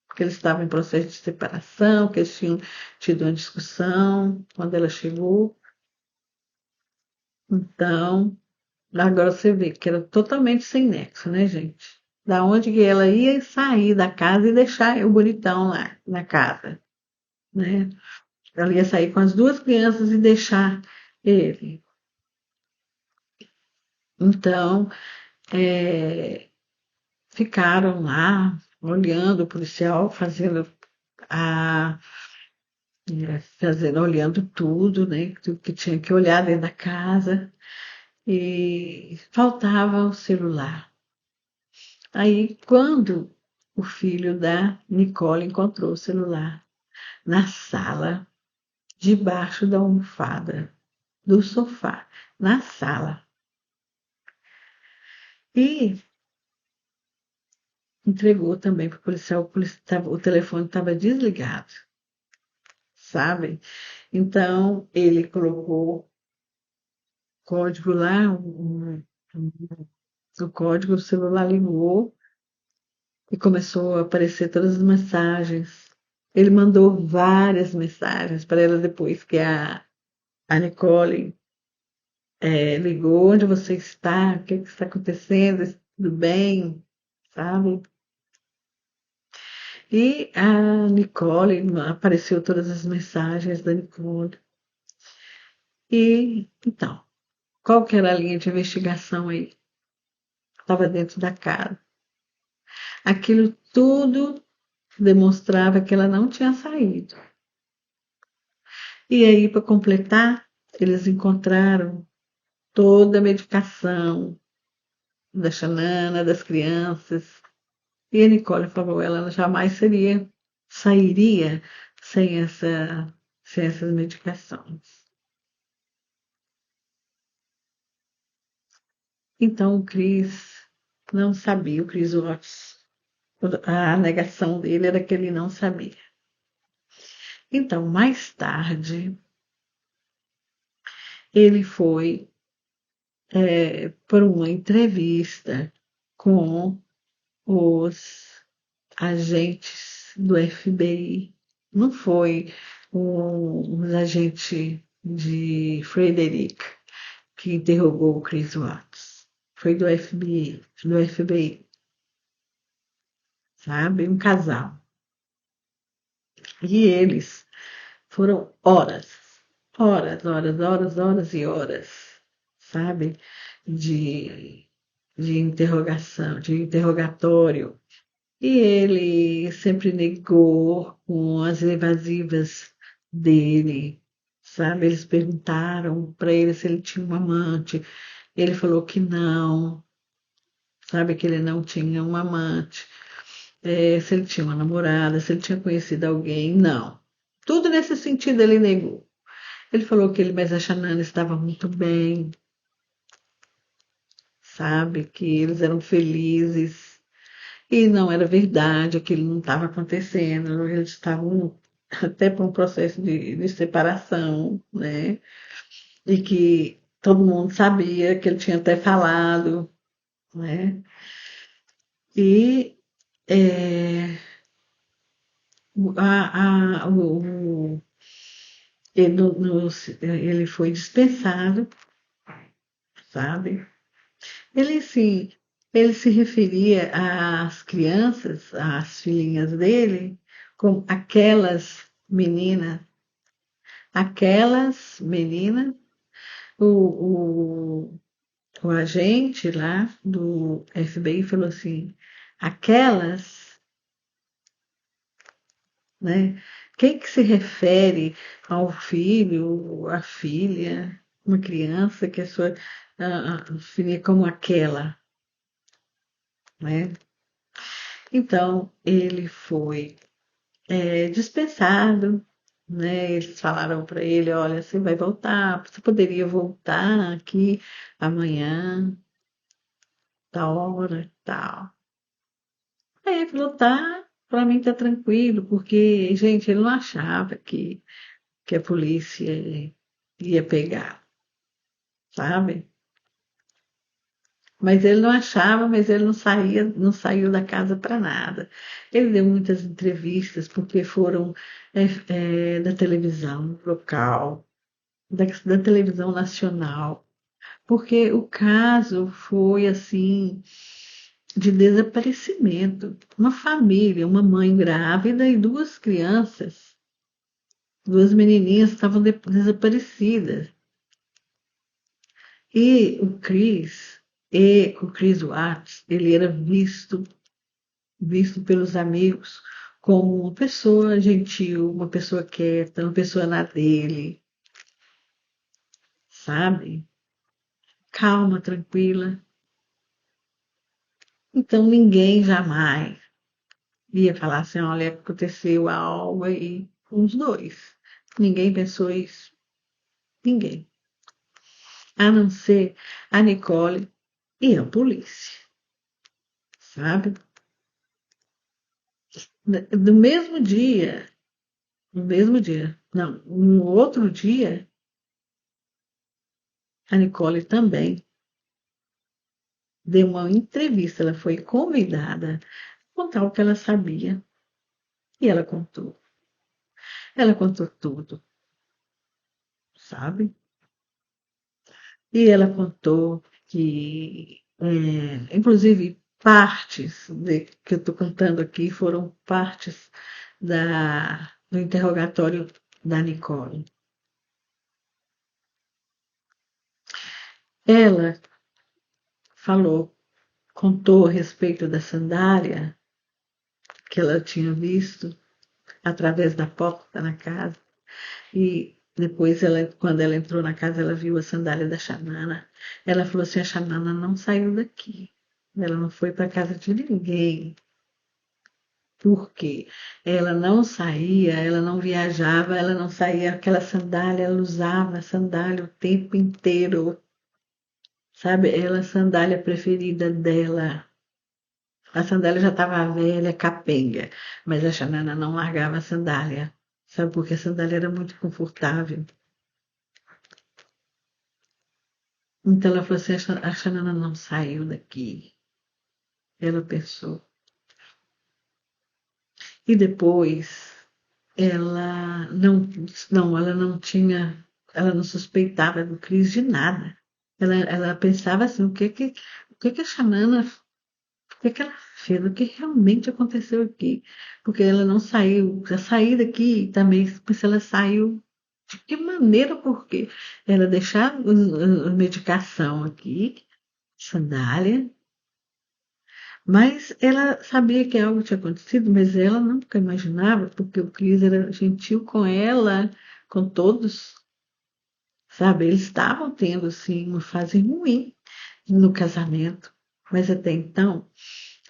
porque eles estavam em processo de separação, que eles tinham tido uma discussão quando ela chegou. Então, agora você vê que era totalmente sem nexo, né, gente? Da onde que ela ia sair da casa e deixar o bonitão lá na casa, né? Ela ia sair com as duas crianças e deixar ele. Então, é, ficaram lá olhando o policial, a, olhando tudo, né? Tudo que tinha que olhar dentro da casa. E faltava o celular. Aí, quando o filho da Nicole encontrou o celular na sala, debaixo da almofada do sofá, na sala. E entregou também para o policial, o telefone estava desligado, sabe? Então, ele colocou código lá, o código, o celular ligou e começou a aparecer todas as mensagens. Ele mandou várias mensagens para ela depois que a Nicole ligou, onde você está, o que está acontecendo, tudo bem, sabe? E a Nicole, apareceu todas as mensagens da Nicole. E, então, qual que era a linha de investigação aí? Estava dentro da casa. Aquilo tudo demonstrava que ela não tinha saído. E aí, para completar, eles encontraram toda a medicação da Xanana, das crianças. E a Nicole falou, ela jamais sairia sem sem essas medicações. Então o Chris não sabia, o Chris Watts, a negação dele era que ele não sabia. Então, mais tarde, ele foi para uma entrevista com os agentes do FBI. Não foi um agente de Frederick que interrogou o Chris Watts. Foi do FBI, sabe? Um casal. E eles foram horas e horas, sabe? De, de interrogação, de interrogatório. E ele sempre negou com as evasivas dele, sabe? Eles perguntaram para ele se ele tinha um amante. Ele falou que não, sabe? Que ele não tinha um amante. Se ele tinha uma namorada, se ele tinha conhecido alguém, não. Tudo nesse sentido ele negou. Ele falou que ele, mas a Xanana estava muito bem, sabe? Que eles eram felizes. E não era verdade, aquilo não estava acontecendo, eles estavam até para um processo de separação, né? E que todo mundo sabia que ele tinha até falado, né? E é, ele, ele foi dispensado, sabe? Ele, sim, ele se referia às crianças, às filhinhas dele, como aquelas meninas, o, o, o agente lá do FBI falou assim, aquelas, né? Quem que se refere ao filho, à filha, uma criança que a sua filha como aquela, né? Então, ele foi dispensado, né? Eles falaram para ele, olha, você vai voltar, você poderia voltar aqui amanhã, tal hora, tal. Aí ele falou, tá, para mim tá tranquilo, porque, gente, ele não achava que a polícia ia pegar, sabe? Mas ele não achava, mas ele não saiu da casa para nada. Ele deu muitas entrevistas, porque foram da televisão local, da televisão nacional, porque o caso foi assim de desaparecimento. Uma família, uma mãe grávida e duas crianças, duas menininhas estavam desaparecidas. E o Chris Watts, ele era visto pelos amigos como uma pessoa gentil, uma pessoa quieta, uma pessoa na dele, sabe? Calma, tranquila. Então ninguém jamais ia falar assim, olha, aconteceu algo aí com os dois. Ninguém pensou isso. Ninguém. A não ser a Nicole e a polícia, sabe? No mesmo dia, não, no outro dia, a Nicole também deu uma entrevista, ela foi convidada a contar o que ela sabia e ela contou. Ela contou tudo, sabe? E ela contou que, inclusive, que eu estou contando aqui foram partes do interrogatório da Nicole. Ela falou, contou a respeito da sandália que ela tinha visto através da porta na casa. E Depois, quando ela entrou na casa, ela viu a sandália da Xanana. Ela falou assim: a Xanana não saiu daqui. Ela não foi para casa de ninguém. Porque ela não saía, ela não viajava, ela não saía. Aquela sandália, ela usava a sandália o tempo inteiro. Sabe? Ela, a sandália preferida dela. A sandália já estava velha, capenga. Mas a Xanana não largava a sandália. Sabe? Porque a sandália era muito confortável. Então ela falou assim, a Xanana não saiu daqui. Ela pensou. E depois ela não tinha, ela não suspeitava do Cris de nada. Ela pensava assim, o que a Xanana, o que ela fez, o que realmente aconteceu aqui? Porque ela não saiu, já saí daqui também, mas ela saiu de que maneira, porque ela deixava a medicação aqui, sandália. Mas ela sabia que algo tinha acontecido, mas ela nunca imaginava, porque o Cris era gentil com ela, com todos, sabe? Eles estavam tendo, assim, uma fase ruim no casamento, mas até então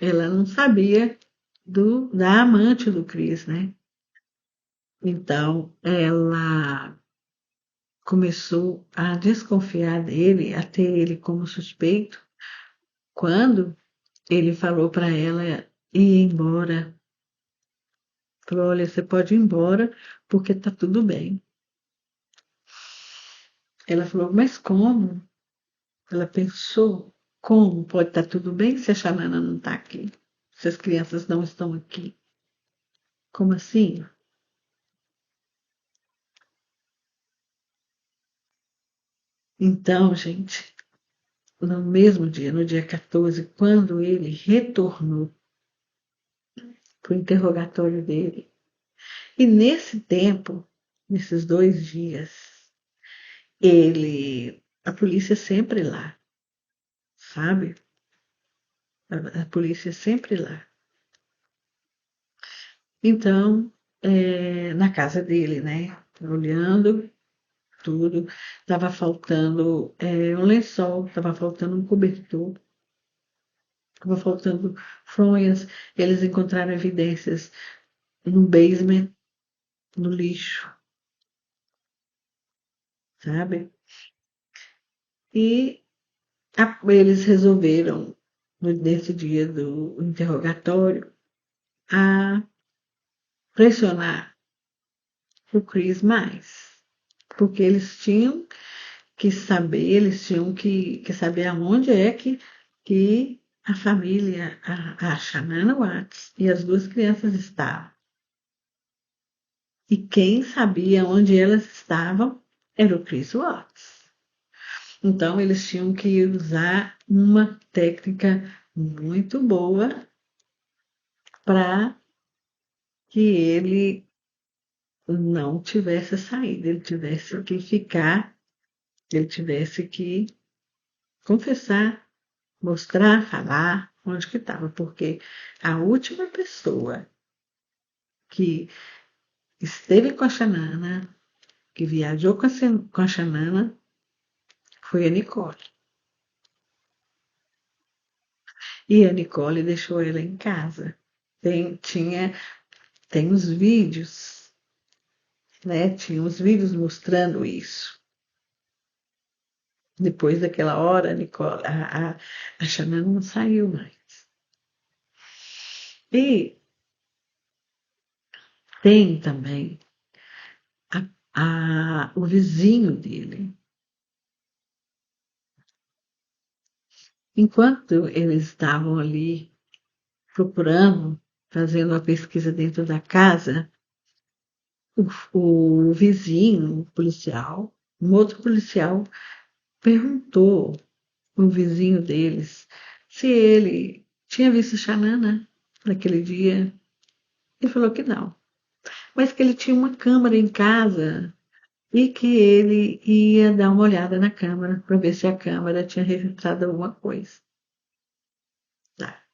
ela não sabia da amante do Cris, né? Então ela começou a desconfiar dele, a ter ele como suspeito, quando ele falou para ela ir embora. Falou, olha, você pode ir embora porque tá tudo bem. Ela falou, mas como? Ela pensou, como pode estar tudo bem se a Xanana não está aqui? Se as crianças não estão aqui? Como assim? Então, gente, no mesmo dia, no dia 14, quando ele retornou para o interrogatório dele, e nesse tempo, nesses 2 dias, a polícia sempre lá, sabe? A polícia sempre lá. Então, na casa dele, né? Olhando tudo, estava faltando um lençol, estava faltando um cobertor, estava faltando fronhas. Eles encontraram evidências no basement, no lixo, sabe? E eles resolveram, nesse dia do interrogatório, a pressionar o Chris mais, porque eles tinham que saber, eles tinham que saber aonde é que a família, a Xanana Watts e as 2 crianças estavam. E quem sabia onde elas estavam era o Chris Watts. Então, eles tinham que usar uma técnica muito boa para que ele não tivesse saído, ele tivesse que ficar, ele tivesse que confessar, mostrar, falar onde que estava, porque a última pessoa que esteve com a Xanana, que viajou com a Xanana, foi a Nicole. E a Nicole deixou ela em casa. Tem os vídeos, né? Tinha os vídeos mostrando isso. Depois daquela hora, a Xanana não saiu mais. E tem também o vizinho dele. Enquanto eles estavam ali procurando, fazendo uma pesquisa dentro da casa, o vizinho, o policial, um outro policial, perguntou ao vizinho deles se ele tinha visto Xanana naquele dia. Ele falou que não, mas que ele tinha uma câmera em casa e que ele ia dar uma olhada na câmera para ver se a câmera tinha registrado alguma coisa. Tá.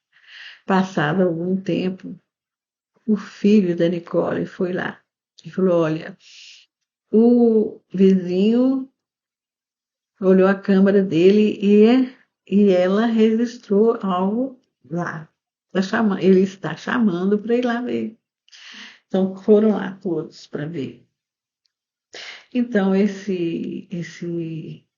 Passado algum tempo, o filho da Nicole foi lá e falou: olha, o vizinho olhou a câmera dele e ela registrou algo lá. Ele está chamando para ir lá ver. Então foram lá todos para ver. Então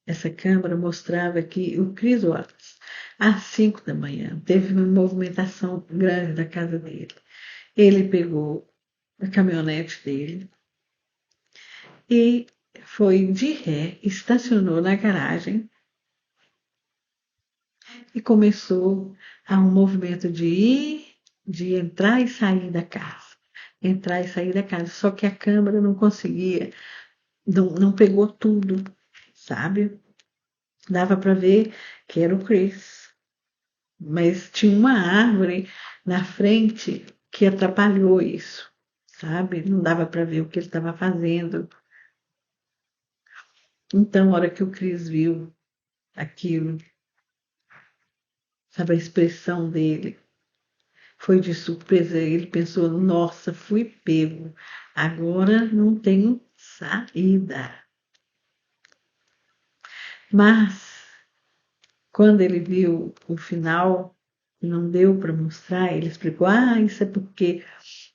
essa câmera mostrava que o Chris Watts, às 5 da manhã, teve uma movimentação grande da casa dele. Ele pegou a caminhonete dele e foi de ré, estacionou na garagem e começou a um movimento de entrar e sair da casa. Entrar e sair da casa. Só que a câmera não conseguia, não pegou tudo, sabe? Dava para ver que era o Chris. Mas tinha uma árvore na frente que atrapalhou isso, sabe? Não dava para ver o que ele estava fazendo. Então, a hora que o Chris viu aquilo, sabe, a expressão dele foi de surpresa. Ele pensou: nossa, fui pego, agora não tenho saída. Mas, quando ele viu o final, não deu para mostrar, ele explicou: ah, isso é porque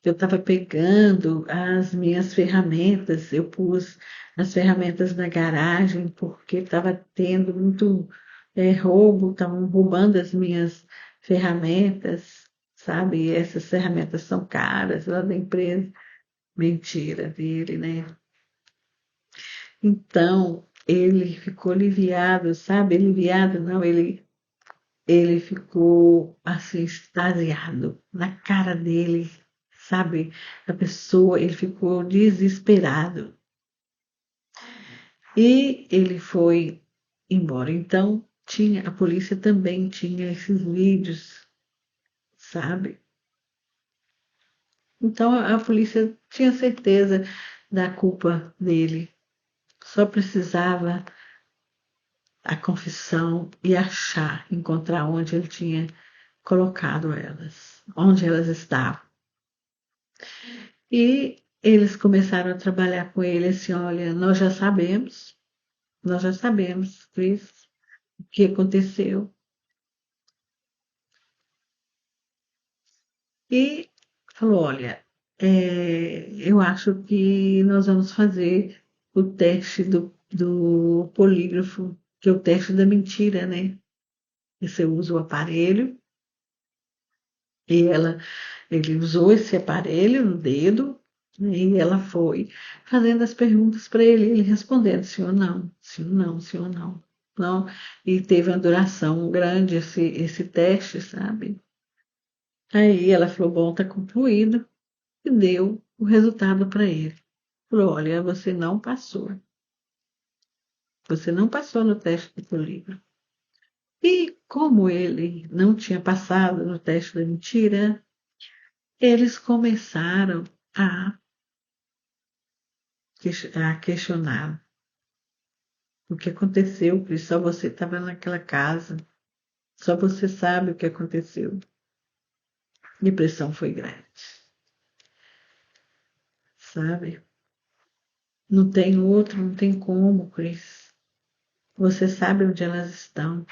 eu estava pegando as minhas ferramentas, eu pus as ferramentas na garagem porque estava tendo muito roubo, estavam roubando as minhas ferramentas, sabe? E essas ferramentas são caras lá da empresa. Mentira dele, né? Então, ele ficou aliviado, sabe? Aliviado, não, ele ficou assim, extasiado na cara dele, sabe? A pessoa, ele ficou desesperado. E ele foi embora. Então, a polícia também tinha esses vídeos, sabe? Então, a polícia tinha certeza da culpa dele. Só precisava a confissão e encontrar onde ele tinha colocado elas, onde elas estavam. E eles começaram a trabalhar com ele assim: olha, nós já sabemos, Chris, o que aconteceu. E falou: olha, eu acho que nós vamos fazer o teste do polígrafo, que é o teste da mentira, né? E você usa o aparelho, e ele usou esse aparelho no dedo, né, e ela foi fazendo as perguntas para ele, ele respondendo sim ou não, sim ou não, sim ou não. Não, e teve uma duração grande esse teste, sabe? Aí ela falou: bom, tá concluído, e deu o resultado para ele. Falou: olha, você não passou no teste do polígrafo. E como ele não tinha passado no teste da mentira, eles começaram a questionar o que aconteceu, Cris. Só você estava naquela casa, só você sabe o que aconteceu. A pressão foi grande, sabe? Não tem outro, não tem como, Cris. Você sabe onde elas estão.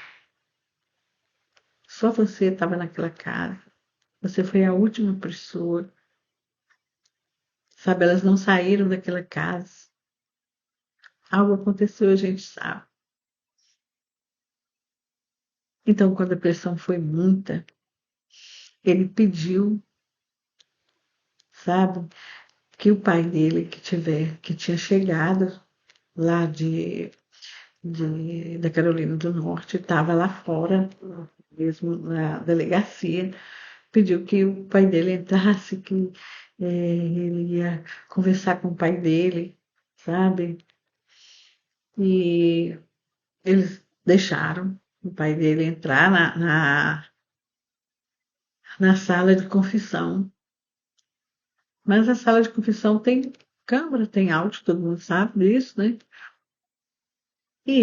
Só você estava naquela casa. Você foi a última pessoa. Sabe, elas não saíram daquela casa. Algo aconteceu, a gente sabe. Então, quando a pressão foi muita, ele pediu, sabe, que o pai dele, que tinha chegado lá da Carolina do Norte, estava lá fora, mesmo na delegacia, pediu que o pai dele entrasse, que ele ia conversar com o pai dele, sabe? E eles deixaram o pai dele entrar na sala de confissão. Mas a sala de confissão tem câmera, tem áudio, todo mundo sabe disso, né? E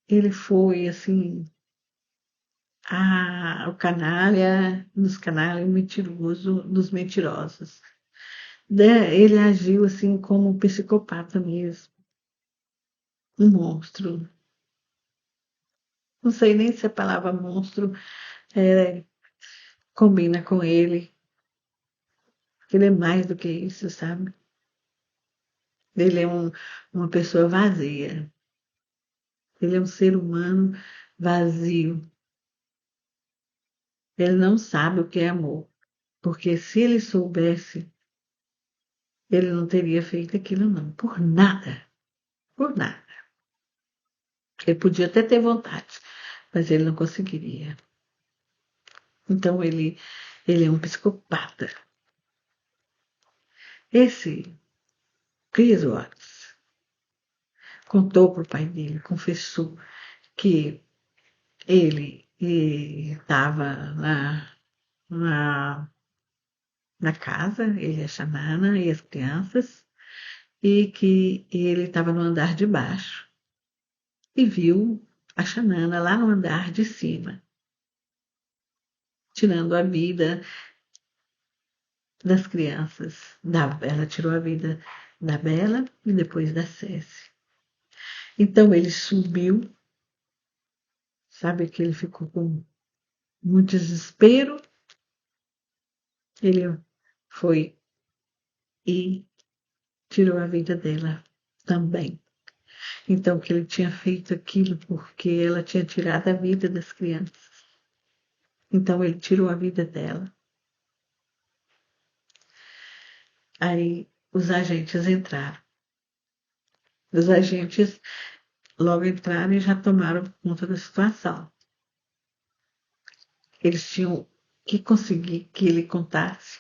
ele foi assim, o canalha dos mentirosos. Ele agiu assim como um psicopata mesmo, um monstro. Não sei nem se a palavra monstro combina com ele. Ele é mais do que isso, sabe? Ele é uma pessoa vazia. Ele é um ser humano vazio. Ele não sabe o que é amor. Porque se ele soubesse, ele não teria feito aquilo, não. Por nada. Por nada. Ele podia até ter vontade, mas ele não conseguiria. Então ele é um psicopata. Esse Chris Watts contou para o pai dele, confessou que ele estava na, na casa, ele e a Xanana e as crianças, e que ele estava no andar de baixo e viu a Xanana lá no andar de cima, tirando a vida das crianças. Ela tirou a vida da Bela e depois da Cécia. Então ele subiu, sabe que ele ficou com muito desespero. Ele foi e tirou a vida dela também. Então, que ele tinha feito aquilo porque ela tinha tirado a vida das crianças. Então, ele tirou a vida dela. Aí, os agentes entraram. Os agentes logo entraram e já tomaram conta da situação. Eles tinham que conseguir que ele contasse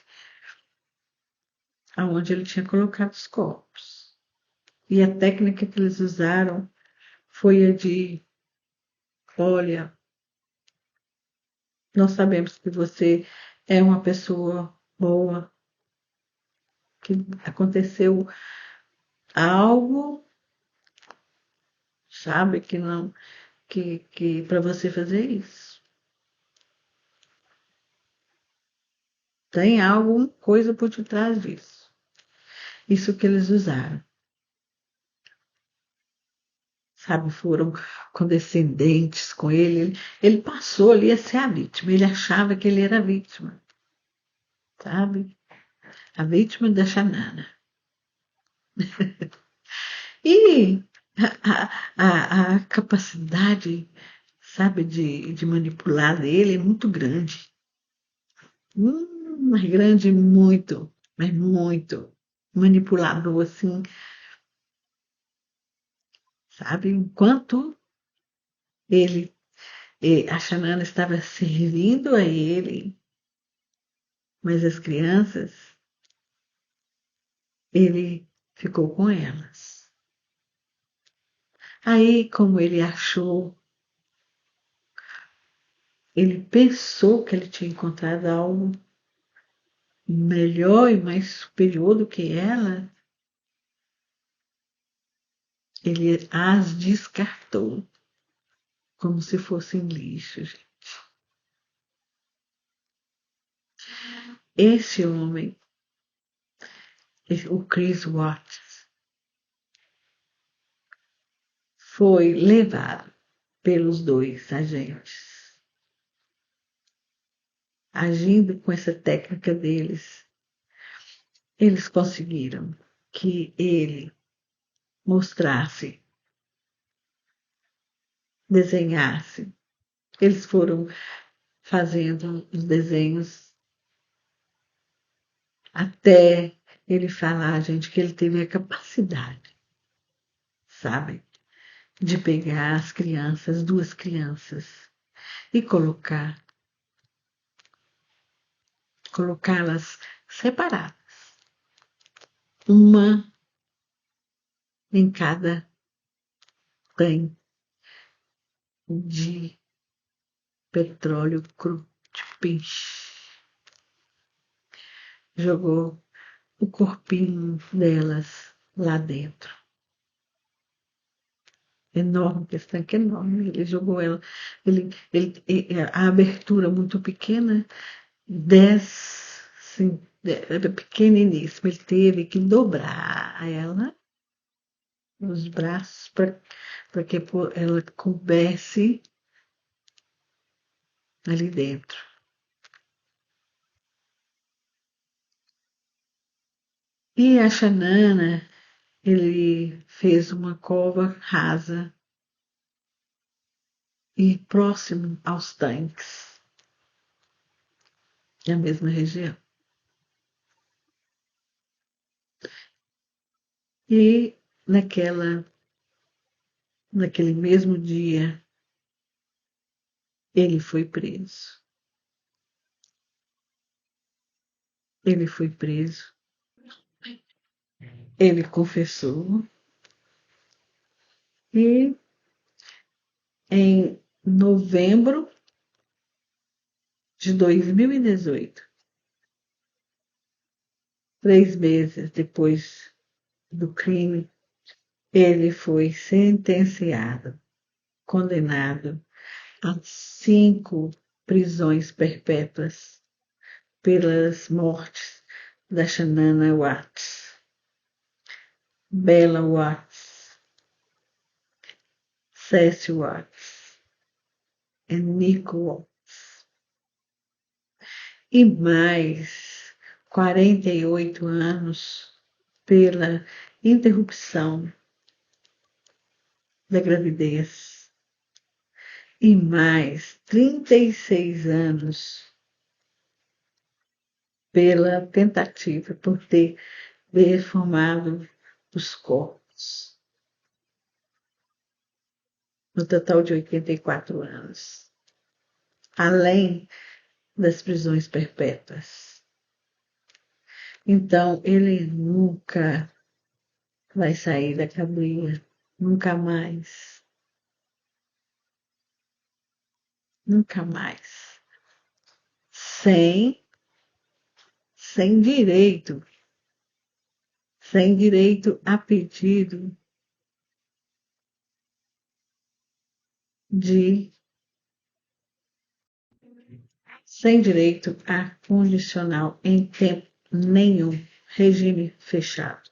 aonde ele tinha colocado os corpos. E a técnica que eles usaram foi a de: olha, nós sabemos que você é uma pessoa boa, que aconteceu algo, sabe, que não, que para você fazer isso. Tem alguma coisa por detrás disso. Isso que eles usaram. Sabe, foram condescendentes com ele. Ele passou ali a ser a vítima. Ele achava que ele era a vítima, sabe? A vítima da Xanana. E a capacidade, sabe, de manipular dele é muito grande. Mas grande muito, mas muito. Manipulador, assim, sabe? Enquanto ele, a Xanana estava servindo a ele, mas as crianças, ele ficou com elas. Aí, como ele achou, ele pensou que ele tinha encontrado algo melhor e mais superior do que ela, ele as descartou como se fossem lixo, gente. Esse homem, o Chris Watts, foi levado pelos dois agentes. Agindo com essa técnica deles, eles conseguiram que ele mostrasse, desenhasse. Eles foram fazendo os desenhos até ele falar, gente, que ele teve a capacidade, sabe, de pegar as crianças, duas crianças, e colocá-las separadas, uma em cada tanque de petróleo cru de peixe. Jogou o corpinho delas lá dentro. Enorme, esse tanque enorme. Ele jogou ela. A abertura muito pequena, 10 era pequeniníssima, ele teve que dobrar ela, os braços, para que ela coubesse ali dentro. E a Xanana, ele fez uma cova rasa e próximo aos tanques, na mesma região. E naquele mesmo dia, ele foi preso. Ele foi preso, ele confessou e em novembro de 2018, 3 meses depois do crime, ele foi sentenciado, condenado a 5 prisões perpétuas pelas mortes da Xanana Watts, Bella Watts, Cécio Watts e Nico Watts. E mais 48 anos pela interrupção da gravidez e mais 36 anos pela tentativa por ter deformado os corpos, no total de 84 anos, além das prisões perpétuas. Então, ele nunca vai sair da cadeia, nunca mais, nunca mais, sem, sem direito, sem direito a pedido de, sem direito a condicional em tempo nenhum, regime fechado.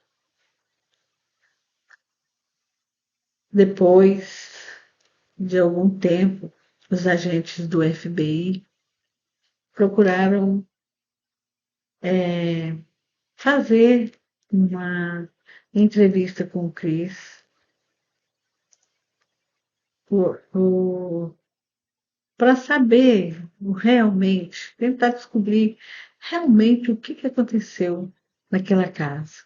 Depois de algum tempo, os agentes do FBI procuraram fazer uma entrevista com o Chris para saber realmente, tentar descobrir realmente o que aconteceu naquela casa.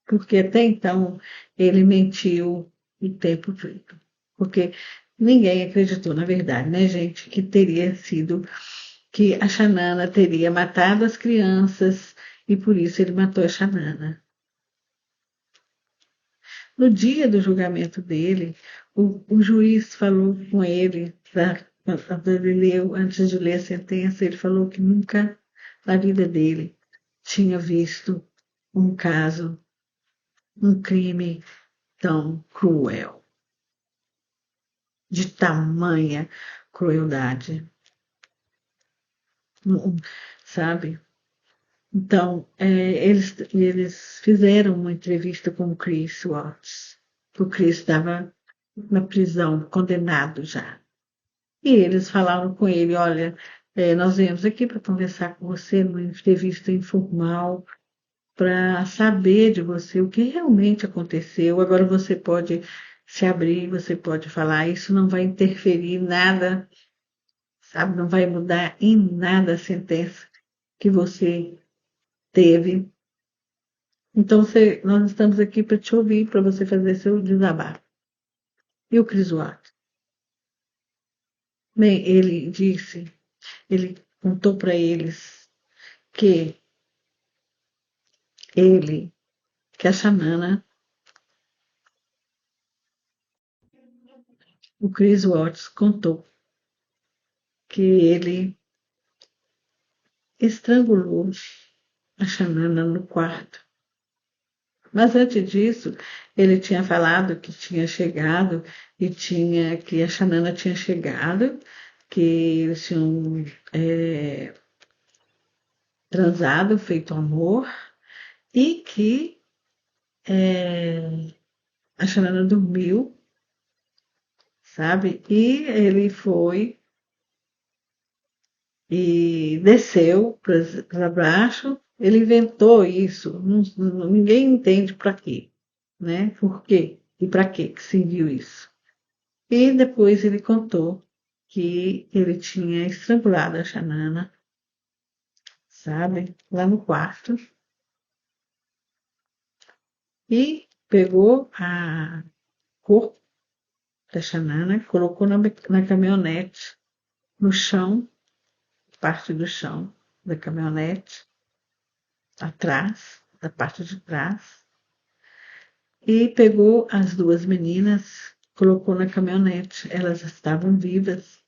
Porque até então ele mentiu o tempo todo. Porque ninguém acreditou, na verdade, né, gente, que a Xanana teria matado as crianças e por isso ele matou a Xanana. No dia do julgamento dele, o juiz falou com ele, quando ele leu, antes de ler a sentença, ele falou que nunca na vida dele tinha visto um caso, um crime tão cruel, de tamanha crueldade, sabe? Então, eles fizeram uma entrevista com o Chris Watts. O Chris estava na prisão, condenado já. E eles falaram com ele, olha, nós viemos aqui para conversar com você numa entrevista informal, para saber de você o que realmente aconteceu. Agora você pode se abrir, você pode falar, isso não vai interferir em nada, sabe? Não vai mudar em nada a sentença que você teve. Então, nós estamos aqui para te ouvir, para você fazer seu desabafo. E o Chris Watts? Bem, ele contou para eles que ele, que a Xanana, o Chris Watts contou que ele estrangulou a Xanana no quarto. Mas antes disso, ele tinha falado que tinha chegado que a Xanana tinha chegado, que eles tinham transado, feito amor, e que a Xanana dormiu, sabe? E ele foi e desceu para baixo. Ele inventou isso, ninguém entende para quê, né? Por quê e para quê que serviu isso. E depois ele contou que ele tinha estrangulado a Xanana, sabe, lá no quarto, e pegou a corpo da Xanana, colocou na caminhonete, no chão, parte do chão da caminhonete, atrás, da parte de trás, e pegou as duas meninas, colocou na caminhonete. Elas estavam vivas,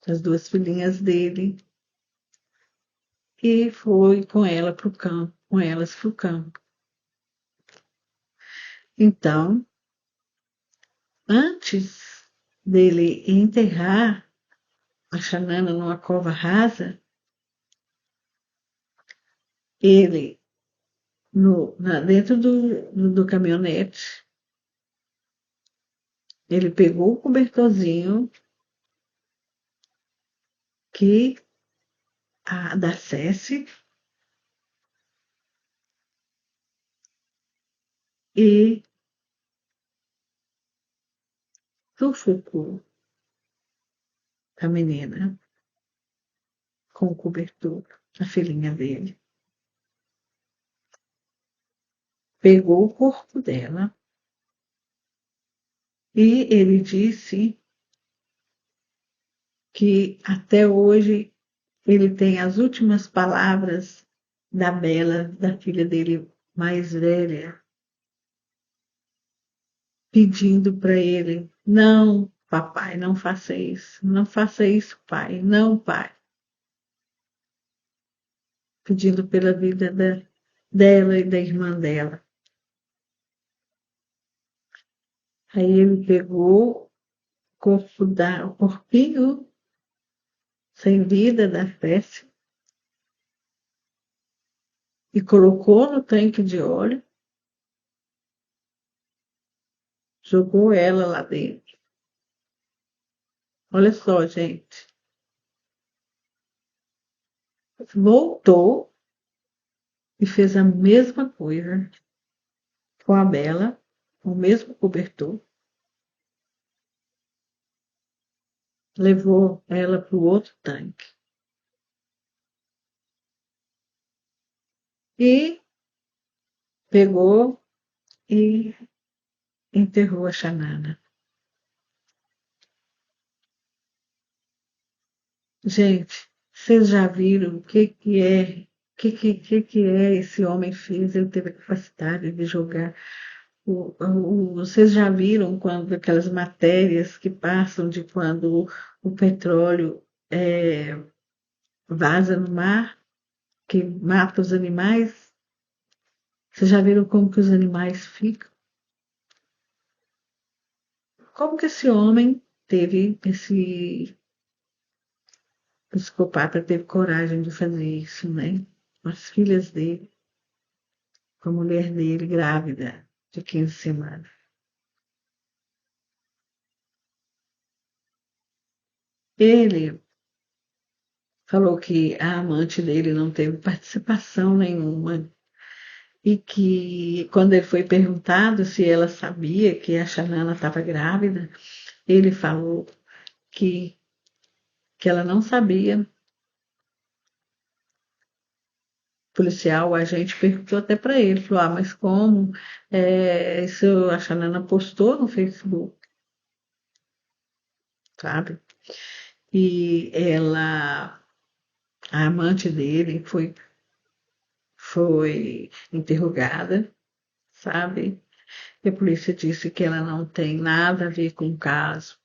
as duas filhinhas dele, e foi com ela para o campo, com elas para o campo. Então, antes dele enterrar a Xanana numa cova rasa, ele, dentro do caminhonete, ele pegou o cobertorzinho que da Ceci e sufocou a menina com o cobertor, a filhinha dele. Pegou o corpo dela e ele disse que até hoje ele tem as últimas palavras da Bela, da filha dele mais velha, pedindo para ele: não, papai, não faça isso, não faça isso, pai, não, pai. Pedindo pela vida dela e da irmã dela. Aí ele pegou o corpinho sem vida da Cécia e colocou no tanque de óleo, jogou ela lá dentro. Olha só, gente. Voltou e fez a mesma coisa com a Bela, o mesmo cobertor. Levou ela para o outro tanque. E pegou e enterrou a Xanana. Gente, vocês já viram o que é esse homem fez? Ele teve a capacidade de jogar. Vocês já viram quando aquelas matérias que passam de quando o petróleo vaza no mar, que mata os animais? Vocês já viram como que os animais ficam? Como que esse homem esse psicopata teve coragem de fazer isso, né? Com as filhas dele, com a mulher dele grávida de 15 semanas. Ele falou que a amante dele não teve participação nenhuma e que quando ele foi perguntado se ela sabia que a Xanana estava grávida, ele falou que, que ela não sabia. O policial, o agente perguntou até para ele, falou: ah, mas como? Isso a Xanana postou no Facebook, sabe? E a amante dele foi interrogada, sabe? E a polícia disse que ela não tem nada a ver com o caso,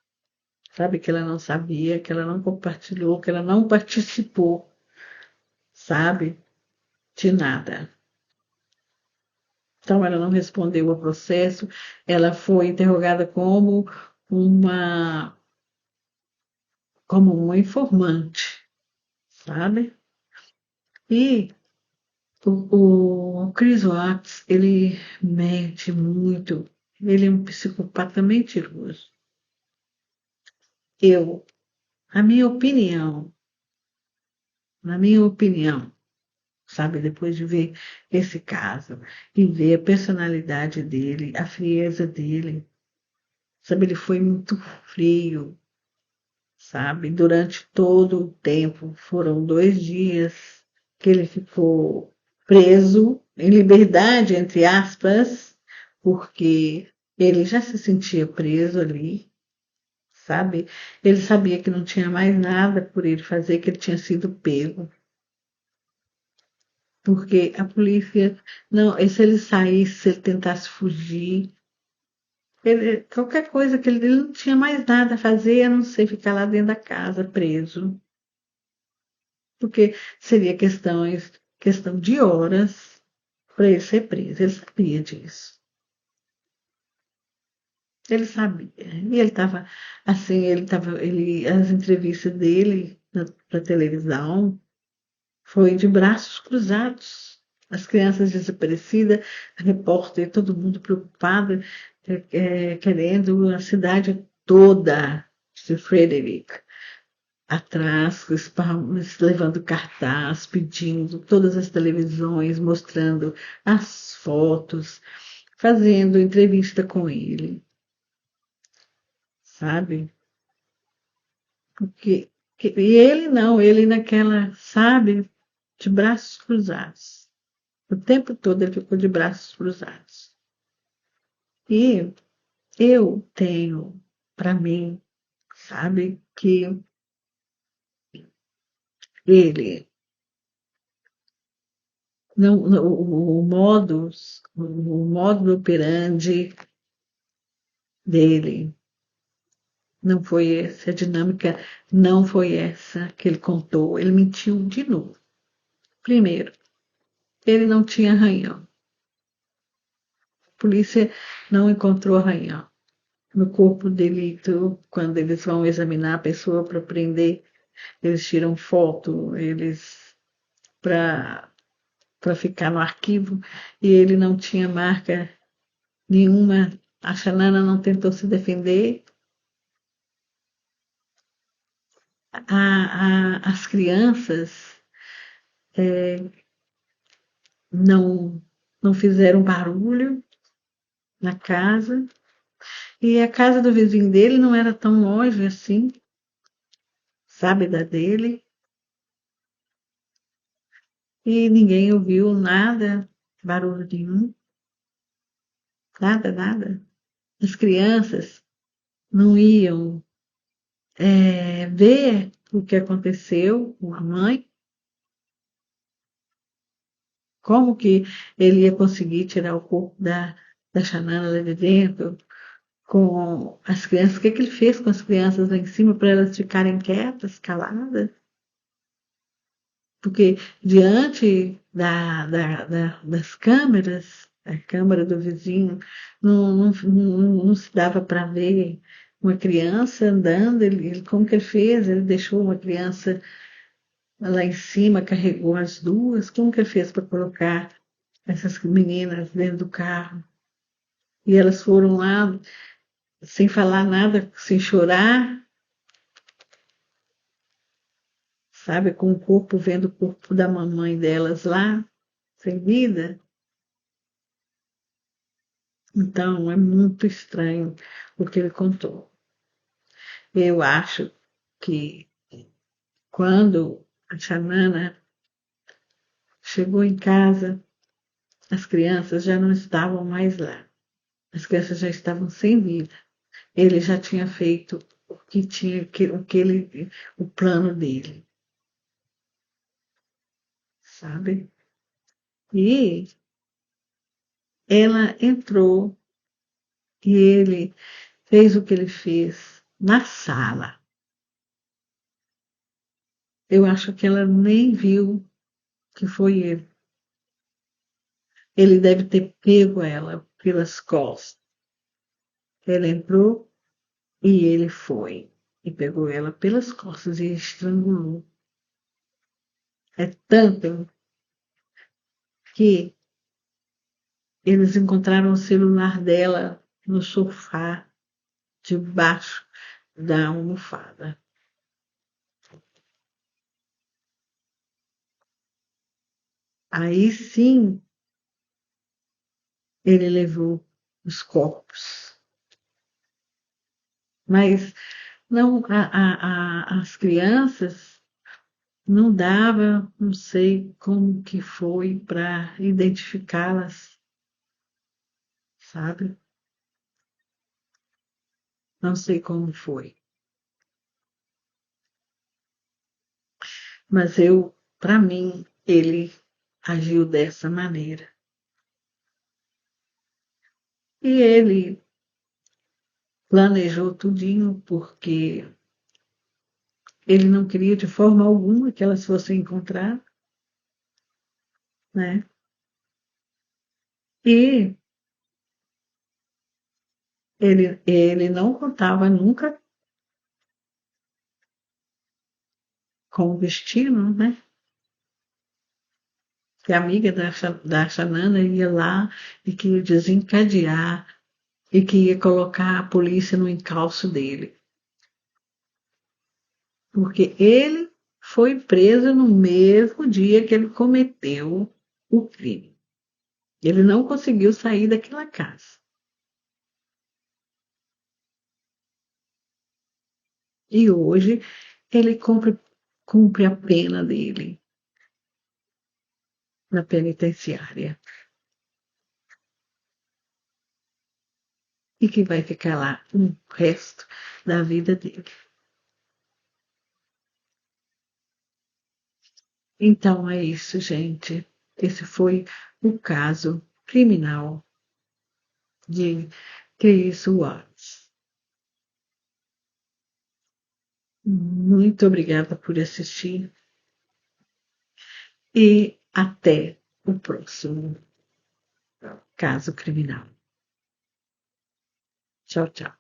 sabe? Que ela não sabia, que ela não compartilhou, que ela não participou, sabe? De nada. Então, ela não respondeu ao processo, ela foi interrogada uma, como uma informante, sabe? E o Chris Watts, ele mente muito. Ele é um psicopata mentiroso. Eu, a minha opinião, na minha opinião, sabe, depois de ver esse caso e ver a personalidade dele, a frieza dele, sabe, ele foi muito frio, sabe, durante todo o tempo. Foram 2 dias que ele ficou preso, em liberdade, entre aspas, porque ele já se sentia preso ali, sabe? Ele sabia que não tinha mais nada por ele fazer, que ele tinha sido pego. Porque a polícia, não, e se ele saísse, se ele tentasse fugir, qualquer coisa que ele não tinha mais nada a fazer a não ser ficar lá dentro da casa, preso. Porque seria questão de horas para ele ser preso. Ele sabia disso. Ele sabia. E ele estava assim, as entrevistas dele para televisão foi de braços cruzados. As crianças desaparecidas, a repórter, todo mundo preocupado, querendo a cidade toda de Frederick atrás, com os palmas, levando cartaz, pedindo, todas as televisões mostrando as fotos, fazendo entrevista com ele, sabe? E ele não, ele naquela, sabe, de braços cruzados. O tempo todo ele ficou de braços cruzados. E eu tenho, para mim, sabe, que ele não, o modo operandi dele não foi esse, a dinâmica não foi essa que ele contou. Ele mentiu de novo. Primeiro, ele não tinha arranhão. A polícia não encontrou arranhão no corpo dele. Quando eles vão examinar a pessoa para prender, eles tiram foto, eles para ficar no arquivo, e ele não tinha marca nenhuma. A Xanana não tentou se defender. As crianças não, não fizeram barulho na casa. E a casa do vizinho dele não era tão longe assim, sabe, da dele. E ninguém ouviu nada, barulho nenhum, nada, nada. As crianças não iam ver o que aconteceu com a mãe, como que ele ia conseguir tirar o corpo da Xanana lá de dentro, com as crianças. O que que ele fez com as crianças lá em cima para elas ficarem quietas, caladas? Porque diante das câmeras, a câmera do vizinho, não se dava para ver uma criança andando. Como que ele fez? Ele deixou uma criança lá em cima, carregou as duas. Como que ele fez para colocar essas meninas dentro do carro? E elas foram lá sem falar nada, sem chorar, sabe, com o corpo, vendo o corpo da mamãe delas lá, sem vida. Então, é muito estranho o que ele contou. Eu acho que quando a Xanana chegou em casa, as crianças já não estavam mais lá. As crianças já estavam sem vida. Ele já tinha feito o que tinha, o plano dele, sabe? E ela entrou e ele fez o que ele fez na sala. Eu acho que ela nem viu que foi ele. Ele deve ter pego ela pelas costas. Ela entrou e ele foi. E pegou ela pelas costas e estrangulou. É tanto. que eles encontraram o celular dela no sofá, debaixo da almofada. Aí sim, ele levou os corpos. Mas não, as crianças não dava, não sei como que foi para identificá-las, sabe? Não sei como foi. Mas para mim, ele agiu dessa maneira. E ele planejou tudinho porque ele não queria de forma alguma que elas fossem encontradas, né? E ele não contava nunca com o destino, né? Que a amiga da Xanana ia lá e que ia desencadear e que ia colocar a polícia no encalço dele. Porque ele foi preso no mesmo dia que ele cometeu o crime. Ele não conseguiu sair daquela casa. E hoje ele cumpre a pena dele na penitenciária. E que vai ficar lá o resto da vida dele. Então é isso, gente. Esse foi o caso criminal de Chris Watts. Muito obrigada por assistir e até o próximo caso criminal. Tchau, tchau.